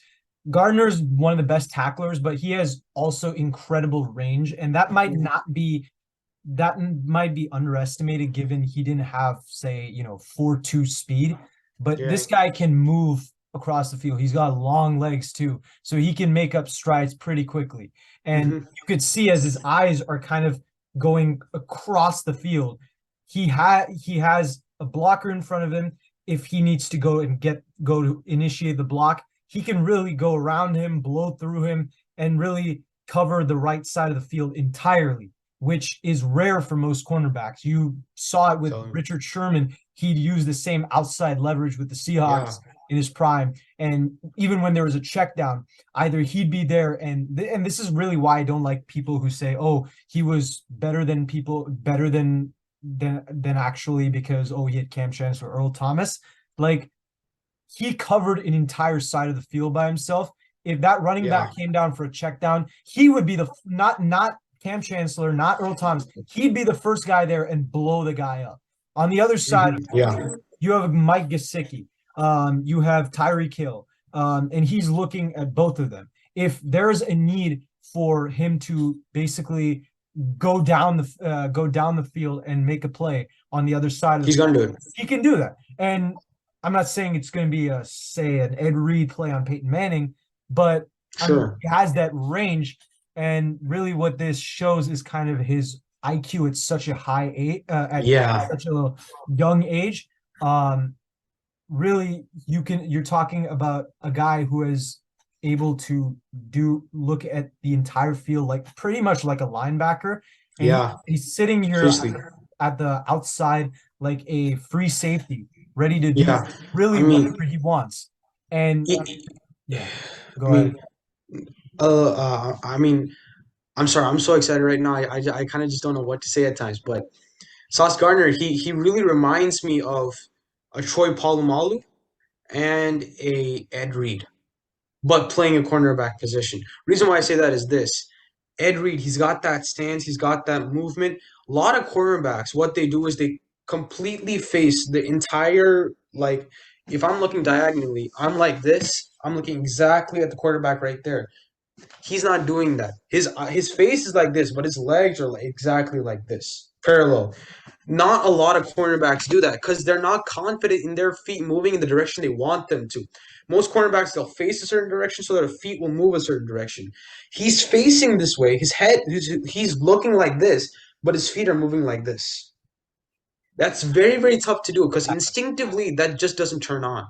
Gardner's one of the best tacklers, but he has also incredible range, and that might be underestimated given he didn't have, say, 4.2 speed, but this guy can move across the field. He's got long legs too, so he can make up strides pretty quickly. And you could see as his eyes are kind of going across the field, he has a blocker in front of him. If he needs to go to initiate the block, he can really go around him, blow through him, and really cover the right side of the field entirely, which is rare for most cornerbacks. You saw it with Richard Sherman. He'd use the same outside leverage with the Seahawks in his prime. And even when there was a check down, either he'd be there, and this is really why I don't like people who say, oh, he was better than actually because, oh, he had Cam Chancellor or Earl Thomas. Like, he covered an entire side of the field by himself. If that running back came down for a check down, he would be not Cam Chancellor, not Earl Thomas. He'd be the first guy there and blow the guy up. On the other side, you have Mike Gesicki. You have Tyreek Hill, and he's looking at both of them. If there's a need for him to basically go down the field and make a play on the other side of the field, he's going to do it. He can do that. And I'm not saying it's going to be an Ed Reed play on Peyton Manning, but he has that range. And really what this shows is kind of his IQ at such a high age, at such a young age. really you're talking about a guy who is able to do look at the entire field like pretty much like a linebacker, and Yeah, he's sitting here seriously. at the outside like a free safety, ready to do Yeah, I really mean, whatever he wants. And yeah, I go ahead. mean, I mean, I'm sorry, I'm so excited right now. I kind of just don't know what to say at times. But Sauce Gardner, he really reminds me of a Troy Polamalu and a Ed Reed, but playing a cornerback position. Reason why I say that is this. Ed Reed, he's got that stance, he's got that movement. A lot of cornerbacks, what they do is they completely face the entire, like, if I'm looking diagonally, I'm like this. I'm looking exactly at the quarterback right there. He's not doing that. His face is like this, but his legs are like exactly like this, parallel. Not a lot of cornerbacks do that because they're not confident in their feet moving in the direction they want them to. Most cornerbacks, they'll face a certain direction so their feet will move a certain direction. He's facing this way. His head, he's looking like this, but his feet are moving like this. That's very, very tough to do because instinctively that just doesn't turn on.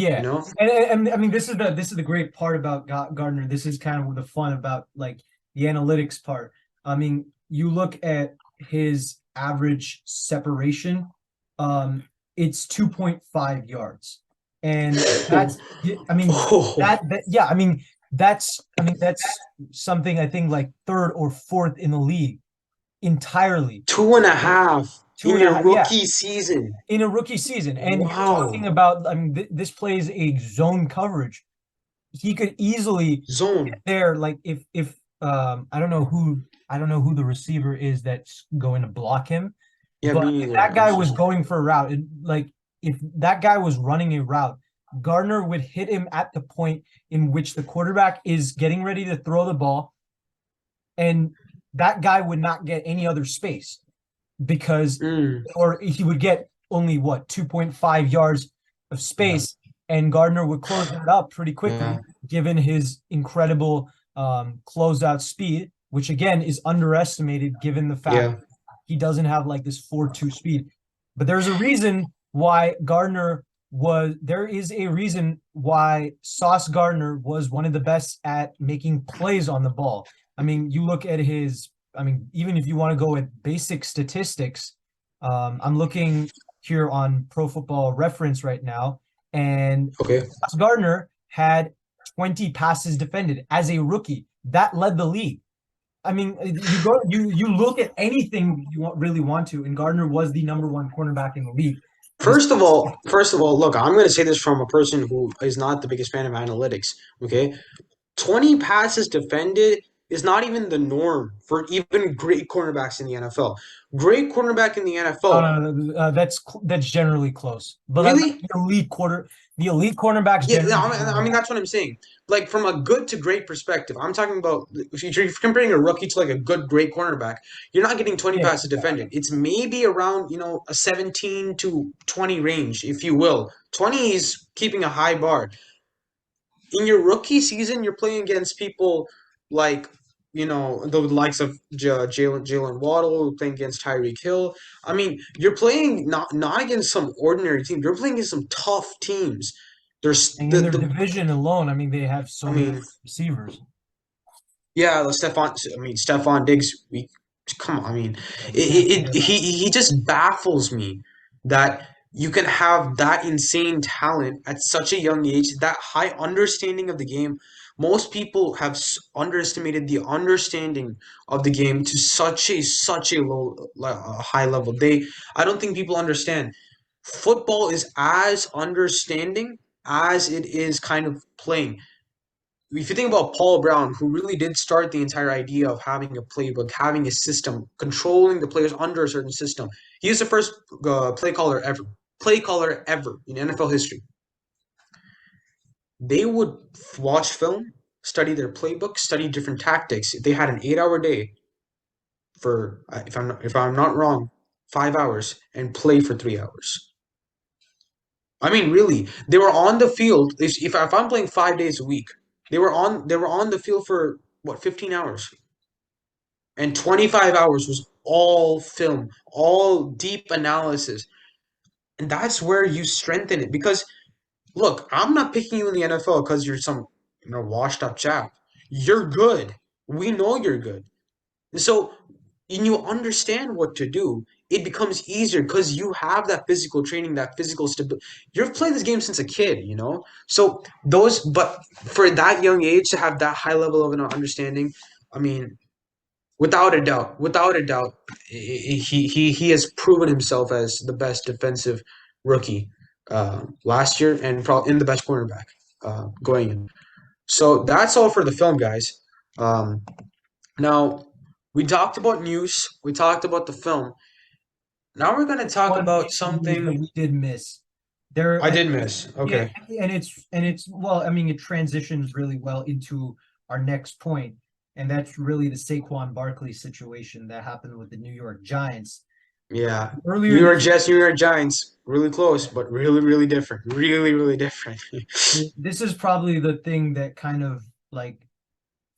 You Yeah, know? and I mean this is the great part about Gardner. This is kind of the fun about like the analytics part. I mean, you look at his average separation, um, it's 2.5 yards, and that's I mean Oh, that yeah I mean that's something I think like third or fourth in the league entirely. two and a half Two in and a your half, yeah, rookie season. in a rookie season. And you're Wow. talking about, I mean, this plays a zone coverage. He could easily get Zone. there, like if I don't know who the receiver is that's going to block him, Yeah, but me if neither. that I'm guy so was sorry. going for a route, like if that guy was running a route, Gardner would hit him at the point in which the quarterback is getting ready to throw the ball, and that guy would not get any other space because, Mm, or he would get only what 2.5 yards of yeah, space, and Gardner would close that up pretty yeah, quickly, given his incredible closeout speed, which again is underestimated given the fact yeah. he doesn't have like this 4-2 speed. But there's a reason why Gardner was there is a reason why Sauce Gardner was one of the best at making plays on the ball. I mean, you look at his, I mean, even if you want to go with basic statistics, I'm looking here on Pro Football Reference right now, and Okay. Sauce Gardner had 20 passes defended as a rookie. That led the league. I mean, you look at anything you really want to, and Gardner was the number one cornerback in the league. This First of all, look, I'm going to say this from a person who is not the biggest fan of analytics. Okay, 20 passes defended is not even the norm for even great cornerbacks in the NFL. Great cornerback in the no, NFL, no, no, that's generally close, but like really? the elite cornerbacks Yeah, generally I mean that's what I'm saying. Like from a good to great perspective, I'm talking about if you're comparing a rookie to like a good great cornerback, you're not getting 20 yeah. passes defended. It's maybe around a 17 to 20 range, if you will. 20 is keeping a high bar. In your rookie season, you're playing against people like the likes of Jalen Waddle, playing against Tyreek Hill. I mean, you're playing not against some ordinary team. You're playing against some tough teams. There's And in their the division alone, I mean, they have I so many mean, receivers. yeah, Stephon Diggs. We come on. I mean, Yeah, we can't forget about. he just baffles me that you can have that insane talent at such a young age, that high understanding of the game. Most people have underestimated the understanding of the game to such a high level. I don't think people understand. Football is as understanding as it is kind of playing. If you think about Paul Brown, who really did start the entire idea of having a playbook, having a system, controlling the players under a certain system, he was the first play caller ever in NFL history. They would watch film, study their playbook, study different tactics. They had an 8 hour day for, if I'm not wrong, 5 hours and play for 3 hours. I mean, really, they were on the field. If I'm playing 5 days a week, they were on the field for what 15 hours. And 25 hours was all film, all deep analysis. And that's where you strengthen it. Because look, I'm not picking you in the NFL because you're some washed up chap. You're good. We know you're good. So, and you understand what to do, it becomes easier because you have that physical training, that physical stability. You've played this game since a kid, you know? So but for that young age to have that high level of an understanding, I mean, without a doubt, he has proven himself as the best defensive rookie last year and probably in the best cornerback going in. So that's all for the film, guys. Um, now, we talked about news, we talked about the film. Now we're going to talk One about piece of news that something we did miss. There, I did miss. yeah, Okay. and it's well, I mean, it transitions really well into our next point, and that's really the Saquon Barkley situation that happened with the New York Giants. Yeah. Earlier this New York Giants, really close, but really, really different. Really, really different. this is probably the thing that kind of like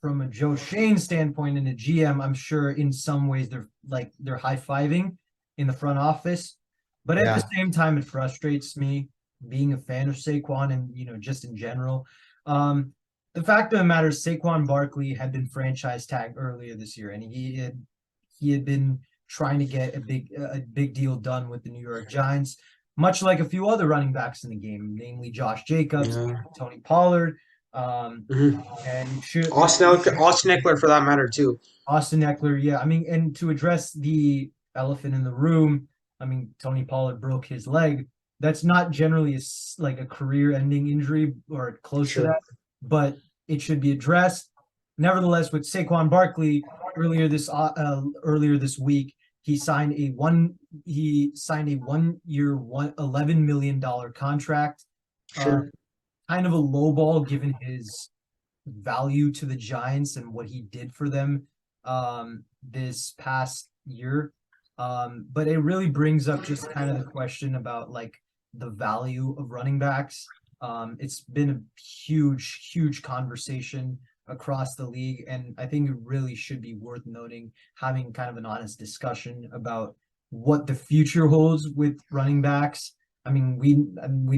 from a Joe Shane standpoint and a GM, I'm sure in some ways they're high-fiving in the front office. But at the Yeah, same time, it frustrates me being a fan of Saquon and just in general. Um, the fact of the matter is Saquon Barkley had been franchise tagged earlier this year, and he had been trying to get a big deal done with the New York Giants, much like a few other running backs in the game, namely Josh Jacobs, yeah. Tony Pollard. Um, hmm and should Austin Eckler for that matter too. Austin Eckler, yeah. I mean, and to address the elephant in the room, I mean, Tony Pollard broke his leg. That's not generally like a career-ending injury or close to Sure, that, but it should be addressed. Nevertheless, with Saquon Barkley earlier this week, he signed a 1 year, $11 million contract. Uh, sure. kind of a low ball given his value to the Giants and what he did for them this past year. But it really brings up just kind of the question about like the value of running backs. It's been a huge, huge conversation across the league, and I think it really should be worth noting having kind of an honest discussion about what the future holds with running backs. I mean, we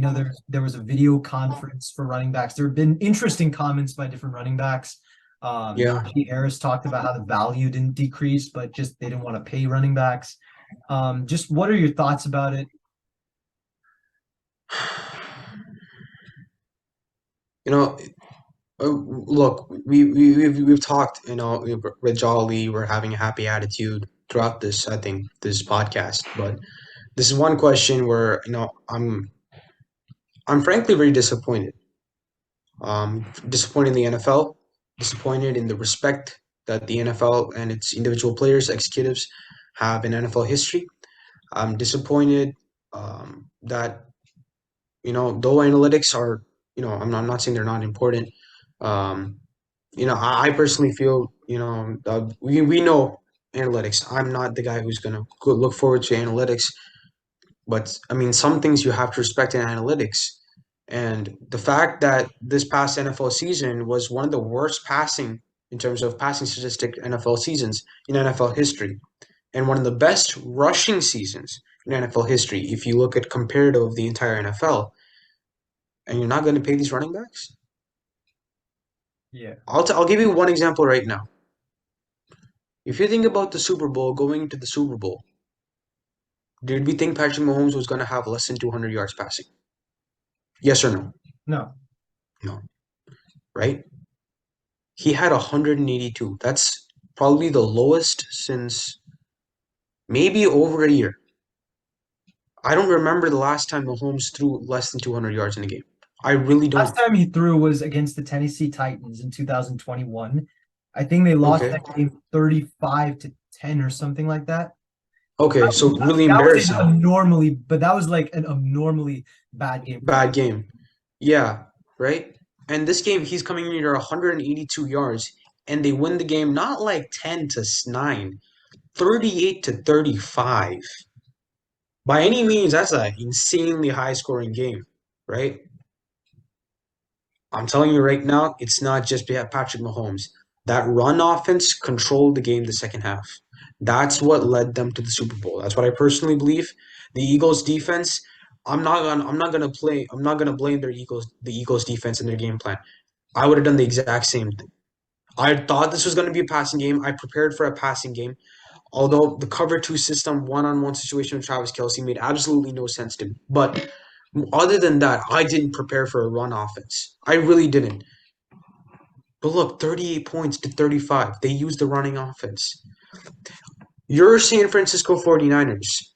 know there was a video conference for running backs. There have been interesting comments by different running backs. Yeah. Najee Harris talked about how the value didn't decrease, but just they didn't want to pay running backs. Just what are your thoughts about it? You know, look, we've talked, with Jolly, we're having a happy attitude throughout this, I think, this podcast. But this is one question where, I'm frankly very disappointed. Disappointed in the NFL, disappointed in the respect that the NFL and its individual players, executives have in NFL history. I'm disappointed that, though analytics are, I'm not saying they're not important. Um, I personally feel, we know analytics. I'm not the guy who's going to look forward to analytics, but I mean, some things you have to respect in analytics. And the fact that this past NFL season was one of the worst passing in terms of passing statistic NFL seasons in NFL history, and one of the best rushing seasons in NFL history, if you look at comparative of the entire NFL, and you're not going to pay these running backs? Yeah. I'll give you one example right now. If you think about the Super Bowl, going into the Super Bowl, did we think Patrick Mahomes was going to have less than 200 yards passing? Yes or no? No. No, right? He had 182. That's probably the lowest since maybe over a year. I don't remember the last time Mahomes threw less than 200 yards in a game. I really Last don't. time he threw was against the Tennessee Titans in 2021. I think they lost Okay. that game 35-10 or something like that. Okay, so really That was an embarrassing. abnormally, but that was like an abnormally bad game from Bad game. Yeah, right? And this game, he's coming in here 182 yards, and they win the game not like 10 to 9, 38 to 35. By any means, that's an insanely high scoring game, right? I'm telling you right now, it's not just Patrick Mahomes. That run offense controlled the game the second half. That's what led them to the Super Bowl. That's what I personally believe. The Eagles' defense. I'm not gonna blame the Eagles defense and their game plan. I would have done the exact same thing. I thought this was gonna be a passing game. I prepared for a passing game. Although the cover two system one-on-one situation with Travis Kelce made absolutely no sense to me. But other than that, I didn't prepare for a run offense. I really didn't. But look, 38 points to 35. They used the running offense. You're San Francisco 49ers.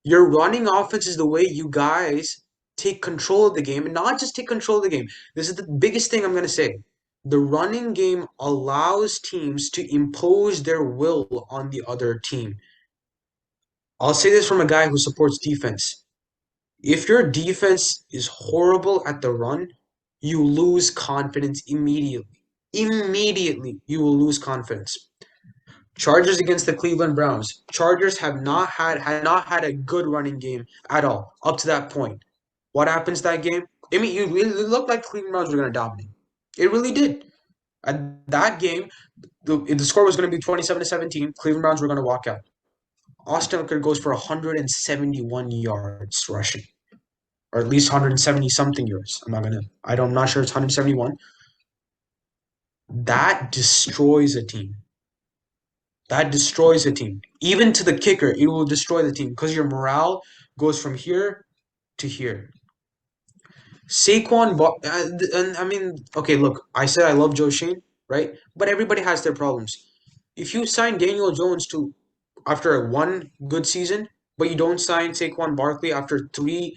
Your running offense is the way you guys take control of the game, and not just take control of the game. This is the biggest thing I'm going to say. The running game allows teams to impose their will on the other team. I'll say this from a guy who supports defense. If your defense is horrible at the run, you lose confidence immediately. Immediately, you will lose confidence. Chargers against the Cleveland Browns. Chargers had not had a good running game at all up to that point. What happens that game? I mean, it really looked like Cleveland Browns were going to dominate. It really did. At that game, the score was going to be 27 to 17. Cleveland Browns were going to walk out. Austin Eckler goes for 171 yards rushing, or at least 170 something yards. I'm not sure it's 171. That destroys a team. That destroys a team. Even to the kicker, it will destroy the team because your morale goes from here to here. And I mean, okay, look, I said I love Joe Shane, right? But everybody has their problems. If you sign Daniel Jones to after one good season, but you don't sign Saquon Barkley after three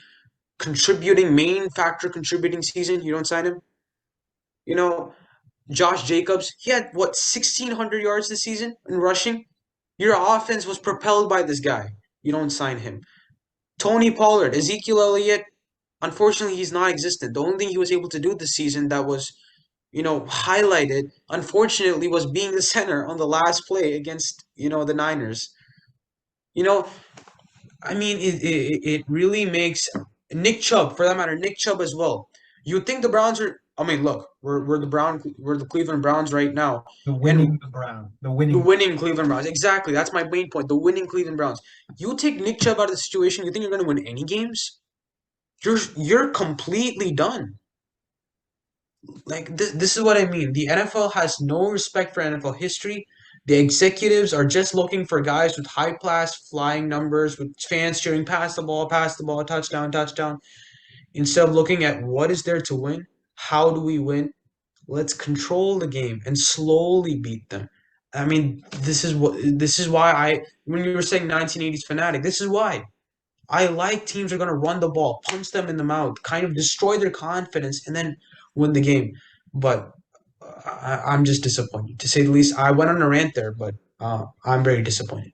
main factor contributing season, you don't sign him. You know, Josh Jacobs, he had what 1,600 yards this season in rushing. Your offense was propelled by this guy. You don't sign him. Tony Pollard, Ezekiel Elliott, unfortunately, he's non existent. The only thing he was able to do this season that was, highlighted, unfortunately, was being the center on the last play against, the Niners. You know, I mean, it really makes Nick Chubb, for that matter, Nick Chubb as well. You would think the Browns are. I mean, look, we're the Cleveland Browns right now, and The the winning. winning Cleveland Browns. Exactly. That's my main point. The winning Cleveland Browns. You take Nick Chubb out of the situation, you think you're going to win any games? You're completely done. Like this is what I mean. The NFL has no respect for NFL history. The executives are just looking for guys with high class flying numbers, with fans cheering pass the ball, touchdown, touchdown. Instead of looking at what is there to win, how do we win? Let's control the game and slowly beat them. I mean, this is why when you were saying 1980s fanatic, this is why I like teams are going to run the ball, punch them in the mouth, kind of destroy their confidence, and then win the game. But I'm just disappointed, to say the least. I went on a rant there, but I'm very disappointed.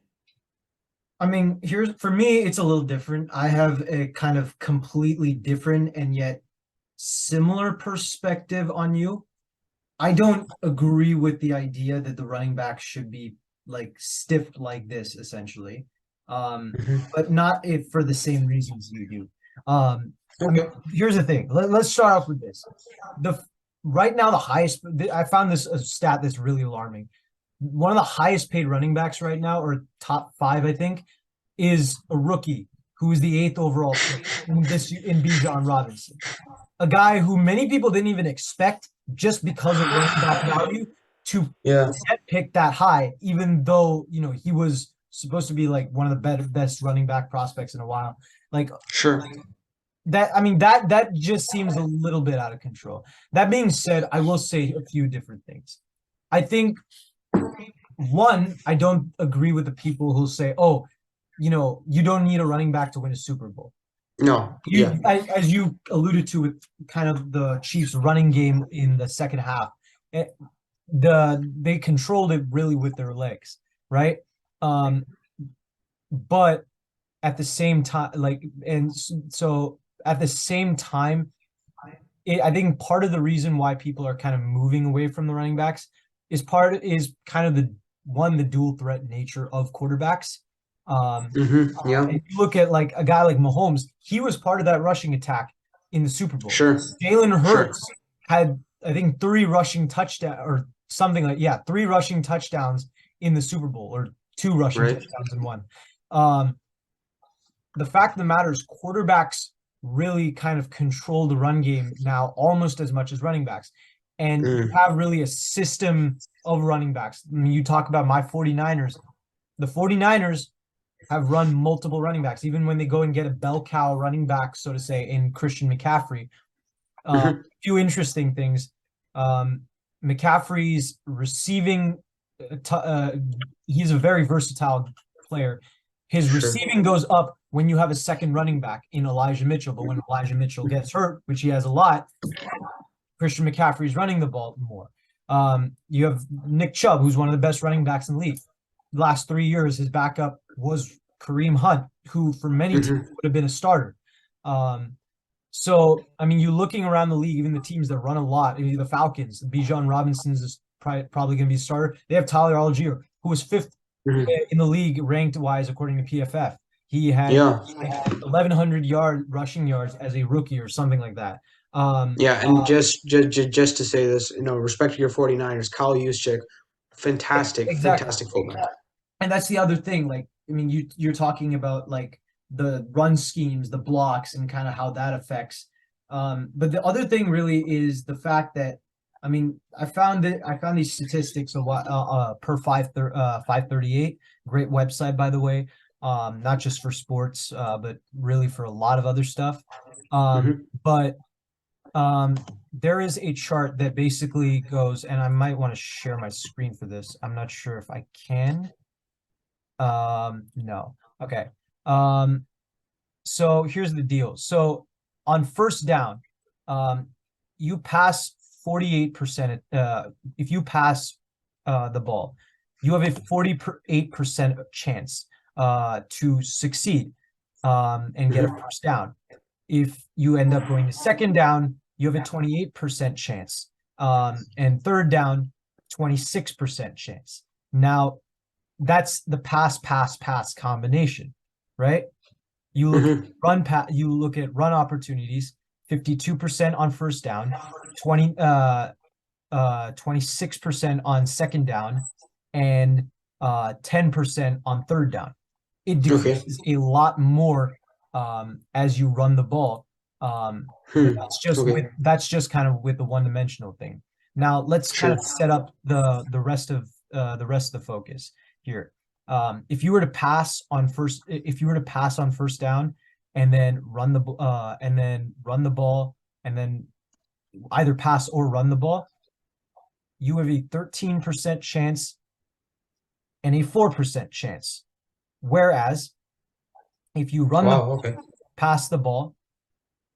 I mean, here's for me, it's a little different. I have a kind of completely different and yet similar perspective on you. I don't agree with the idea that the running back should be like stiffed like this, essentially. Hmm. But not if for the same reasons you do. I mean, Okay. here's the thing. Let's start off with this. The right now the highest. I found this a stat that's really alarming. One of the highest paid running backs right now, or top five, I think, is a rookie who is the eighth overall pick in Bijan Robinson, a guy who many people didn't even expect just because of running back value to Yeah, get picked that high, even though he was supposed to be like one of the best running back prospects in a while. Like sure. that, I mean that just seems a little bit out of control. That being said, I will say a few different things. I think one, I don't agree with the people who say, "Oh, you don't need a running back to win a Super Bowl." No, yeah, As you alluded to with kind of the Chiefs' running game in the second half, it, they controlled it really with their legs, right? Um, but at the same time, so at the same time, I think part of the reason why people are kind of moving away from the running backs is kind of the dual threat nature of quarterbacks. yeah, And you look at like a guy like Mahomes, he was part of that rushing attack in the Super Bowl. sure, Jalen sure, Hurts had, I think, three rushing touchdowns or something like, yeah, three rushing touchdowns in the Super Bowl, or two rushing right, touchdowns in one. Um, the fact of the matter is quarterbacks really kind of control the run game now almost as much as running backs. And you have really a system of running backs. I mean, you talk about my 49ers. The 49ers have run multiple running backs, even when they go and get a bell cow running back, so to say, in Christian McCaffrey. A few interesting things. McCaffrey's receiving, he's a very versatile player. His receiving goes up when you have a second running back in Elijah Mitchell, but when Elijah Mitchell gets hurt, which he has a lot, Christian McCaffrey's running the ball more. You have Nick Chubb, who's one of the best running backs in the league. The last 3 years, his backup was Kareem Hunt, who for many teams would have been a starter. So, I mean, you're looking around the league, even the teams that run a lot, I mean, the Falcons, Bijan Robinson's is probably going to be a starter. They have Tyler Algier, who was fifth in the league ranked-wise according to PFF. He had 1,100 rushing yards as a rookie or something like that. And just to say this, respect to your 49ers, Kyle Juszczyk, fantastic fullback. And that's the other thing. Like, I mean, you're talking about like the run schemes, the blocks, and kind of how that affects. But the other thing really is the fact that, I mean, I found these statistics per 538. Great website, by the way. Not just for sports, but really for a lot of other stuff. But there is a chart that basically goes, and I might want to share my screen for this. I'm not sure if I can. No. Okay. So here's the deal. So on first down, you pass 48%. If you pass the ball, you have a 48% chance to succeed and get a first down. If you end up going to second down, you have a 28% chance. And third down, 26% chance. Now, that's the pass combination, right? You look at run opportunities, 52% on first down, 26% on second down, and 10% on third down. It decreases a lot more as you run the ball. That's just kind of with the one-dimensional thing. Now let's kind of set up the rest of the focus here. If you were to pass on first down and then run the ball and then either pass or run the ball, you have a 13% chance and a 4% chance. Whereas if you pass the ball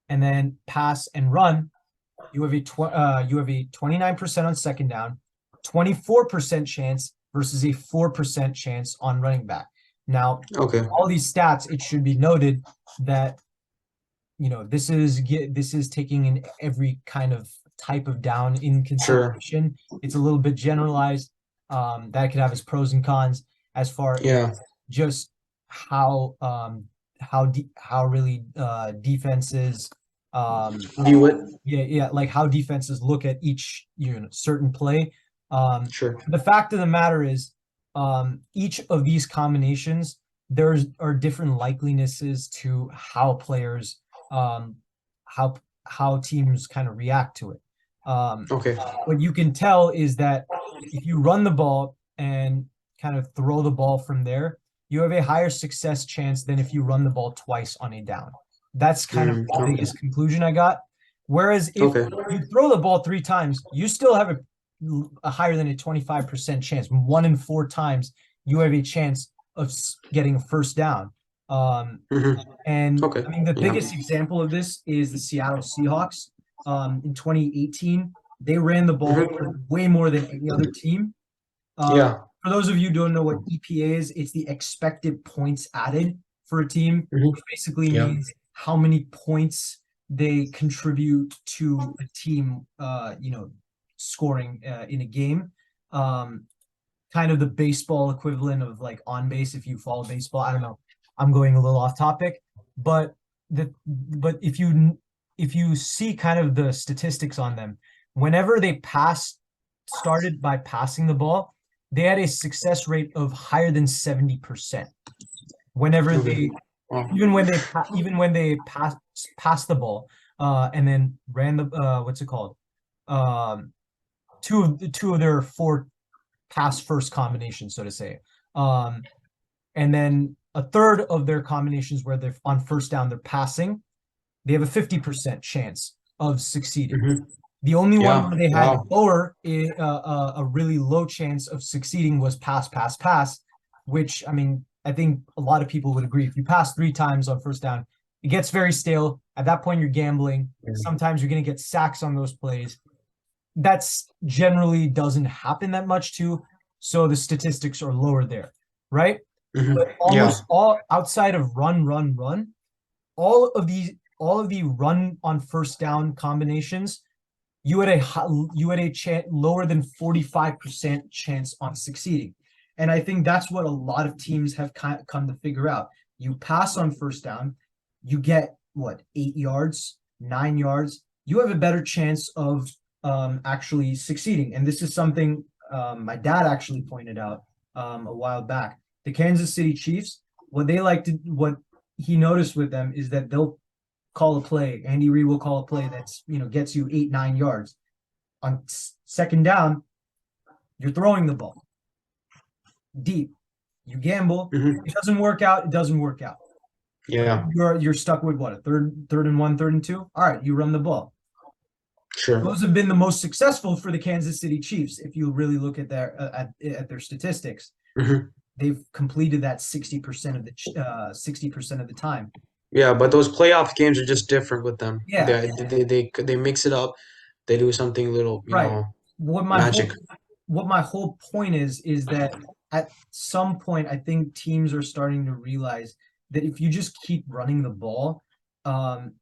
and then pass and run, you have a 29% on second down, 24% chance versus a 4% chance on running back. Now, all these stats, it should be noted that this is taking in every kind of type of down in consideration. It's a little bit generalized. That could have its pros and cons as far as just how really defenses view it. Like how defenses look at each certain play. The fact of the matter is, each of these combinations, there are different likelinesses to how players, how teams kind of react to it. What you can tell is that if you run the ball and kind of throw the ball from there, you have a higher success chance than if you run the ball twice on a down. That's kind of the biggest conclusion I got. Whereas if you throw the ball 3 times, you still have a higher than a 25% chance. 1 in 4 times, you have a chance of getting a first down. And I mean, the biggest example of this is the Seattle Seahawks. In 2018, they ran the ball way more than any other team. For those of you who don't know what EPA is, it's the expected points added for a team, which basically means how many points they contribute to a team, scoring in a game. Kind of the baseball equivalent of like on base if you follow baseball. I don't know. I'm going a little off topic, but if you see kind of the statistics on them, whenever they started by passing the ball, they had a success rate of higher than 70%. Whenever they Oh. even when they passed the ball, and then ran the what's it called? Um, two of their four pass first combinations, so to say. Um, and then a third of their combinations where they're on first down, they're passing, they have a 50% chance of succeeding. Hmm. The only one Yeah. where they had Wow. a really low chance of succeeding was pass, pass, pass, which, I mean, I think a lot of people would agree. If you pass 3 times on first down, it gets very stale. At that point, you're gambling. Sometimes you're going to get sacks on those plays. That's generally doesn't happen that much too. So the statistics are lower there, right? Hmm. But Yeah. almost all outside of run, run, run, all of the run on first down combinations, you had a lower than 45% chance on succeeding. And I think that's what a lot of teams have come to figure out. You pass on first down, you get what, 8 yards, 9 yards, you have a better chance of actually succeeding. And this is something my dad actually pointed out a while back. The Kansas City Chiefs, what he noticed with them is that they'll call a play. Andy Reid will call a play that's, gets you 8, 9 yards. On second down, you're throwing the ball deep. You gamble. Hmm. It doesn't work out. It doesn't work out. Yeah. You're stuck with what, a third and one, third and two. All right, you run the ball. Sure. Those have been the most successful for the Kansas City Chiefs. If you really look at their statistics, Hmm. they've completed that 60% of the 60% of the time. Yeah, but those playoff games are just different with them. Yeah, They mix it up. They do something little, right. What my magic. whole what my whole point is that at some point I think teams are starting to realize that if you just keep running the ball,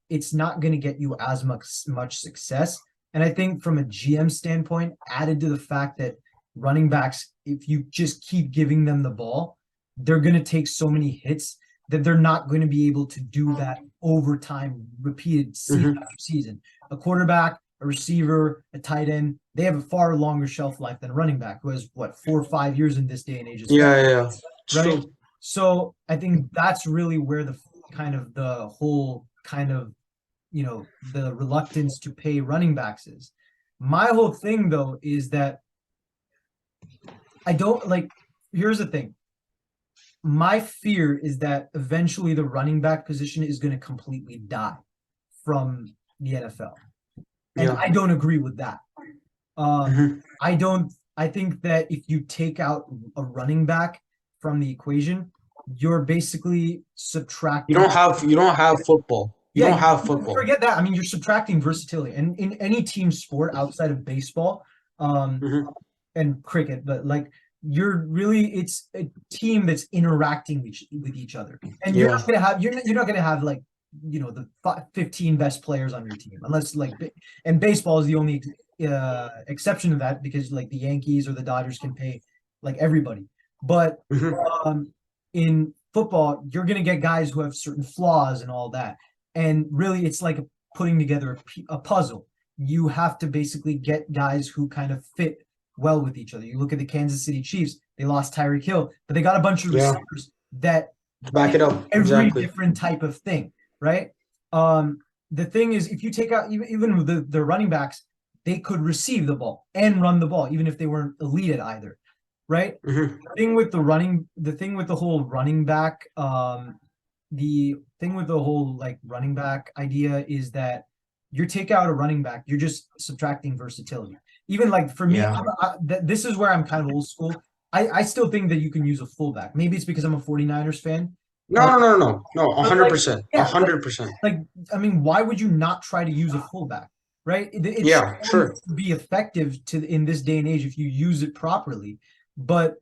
it's not going to get you as much success. And I think from a GM standpoint, added to the fact that running backs, if you just keep giving them the ball, they're going to take so many hits that they're not going to be able to do that over time, repeated season Hmm. after season. A quarterback, a receiver, a tight end, they have a far longer shelf life than a running back who has what, 4 or 5 years in this day and age, Yeah, especially, yeah, yeah. It's right? true. So I think that's really where the whole kind of, the reluctance to pay running backs is. My whole thing though is that I don't like, here's the thing. My fear is that eventually the running back position is going to completely die from the NFL. And Yeah. I don't agree with that. Um, Hmm. I don't. I think that if you take out a running back from the equation, you're basically subtracting. You don't have football. You Yeah, don't you have football. forget that. I mean, you're subtracting versatility, and in any team sport outside of baseball, um, Hmm. and cricket, but like it's a team that's interacting with each other, and Yeah. you're not gonna have like, the 15 best players on your team unless like, and baseball is the only exception to that because like the Yankees or the Dodgers can pay like everybody, but Hmm. um in football you're gonna get guys who have certain flaws and all that, and really it's like putting together a puzzle. You have to basically get guys who kind of fit well with each other. You look at the Kansas City Chiefs, they lost Tyreek Hill, but they got a bunch of Yeah. receivers that Back fit it up. every Exactly. different type of thing, right? Um, the thing is, if you take out even the running backs, they could receive the ball and run the ball, even if they weren't elite at either, right? Hmm. The thing with the whole running back, the thing with the whole like running back idea is that you take out a running back, you're just subtracting versatility. Even like for me, Yeah. this is where I'm kind of old school. I still think that you can use a fullback. Maybe it's because I'm a 49ers fan. No, Uh, no, no, no, no. No, a but hundred like, percent. A yeah, hundred percent. like I mean, why would you not try to use a fullback, right? It's Yeah, shown sure. to be effective to in this day and age if you use it properly. But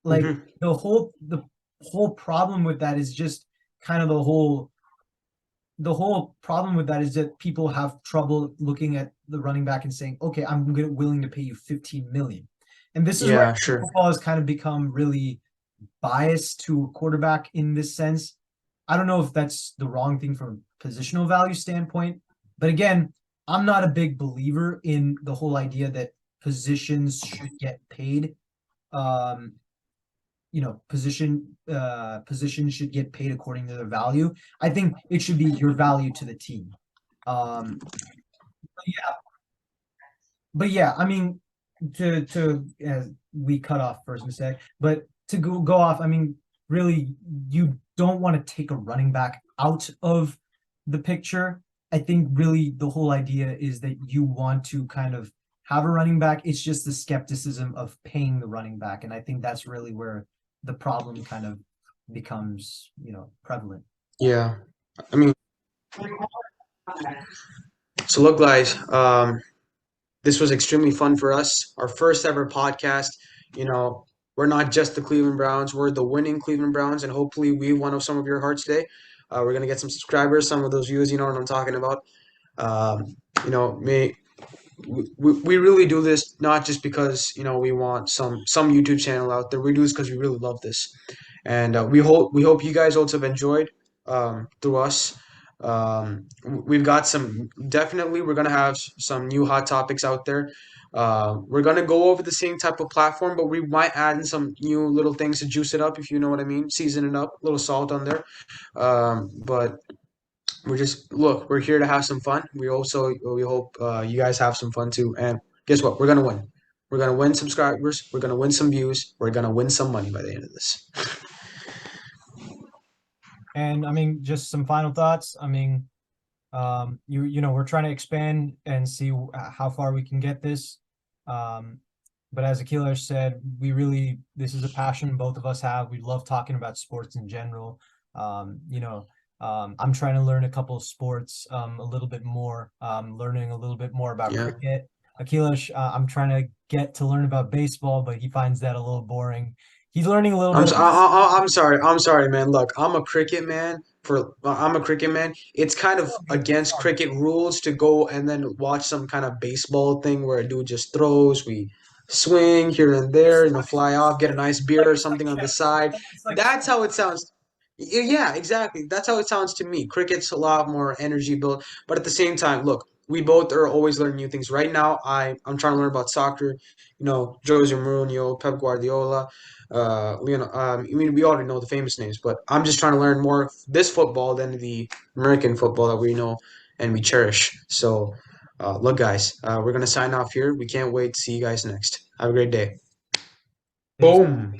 like Hmm. the whole problem with that is just kind of the whole problem with that is that people have trouble looking at the running back and saying, okay, willing to pay you 15 million. And this is where Yeah, sure. football has kind of become really biased to a quarterback in this sense. I don't know if that's the wrong thing from a positional value standpoint, but again, I'm not a big believer in the whole idea that positions should get paid. Um, position should get paid according to their value. I think it should be your value to the team. Um, yeah, but yeah, I mean, to we cut off first mistake, but to go off, I mean, really, you don't want to take a running back out of the picture. I think really the whole idea is that you want to kind of have a running back. It's just the skepticism of paying the running back, and I think that's really where the problem kind of becomes, prevalent. Yeah. I mean, so look, guys, this was extremely fun for us. Our first ever podcast. You know, we're not just the Cleveland Browns, we're the winning Cleveland Browns, and hopefully we won some of your hearts today. We're gonna get some subscribers, some of those views, you know what I'm talking about. Um, you know, may we really do this not just because we want some YouTube channel out there. We do this because we really love this, and we hope you guys also have enjoyed through us. We've got some definitely we're gonna have some new hot topics out there. We're gonna go over the same type of platform, but we might add in some new little things to juice it up, if you know what I mean. Season it up, a little salt on there. But we're here to have some fun. We hope you guys have some fun too. And guess what? We're gonna win. We're gonna win subscribers. We're gonna win some views. We're gonna win some money by the end of this. And I mean, just some final thoughts. I mean, we're trying to expand and see how far we can get this. But as Akila said, this is a passion both of us have. We love talking about sports in general. I'm trying to learn a couple of sports a little bit more, learning a little bit more about Yeah. cricket. Akila, I'm trying to get to learn about baseball, but he finds that a little boring. He's learning a little I'm bit so, about. I'm sorry. I'm sorry, man. Look, I'm a cricket man. I'm a cricket man. It's kind of It's against all good. cricket rules to go and then watch some kind of baseball thing where a dude just throws. We swing here and there, fly off, get a nice beer or It's like something on the chess. side. It's like That's chess. how it sounds. Yeah, exactly. That's how it sounds to me. Cricket's a lot more energy built, but at the same time, look, we both are always learning new things. Right now, I'm trying to learn about soccer. Jose Mourinho, Pep Guardiola. I mean, we already know the famous names, but I'm just trying to learn more of this football than the American football that we know and we cherish. So, look, guys, we're gonna sign off here. We can't wait to see you guys next. Have a great day. Peace. Boom.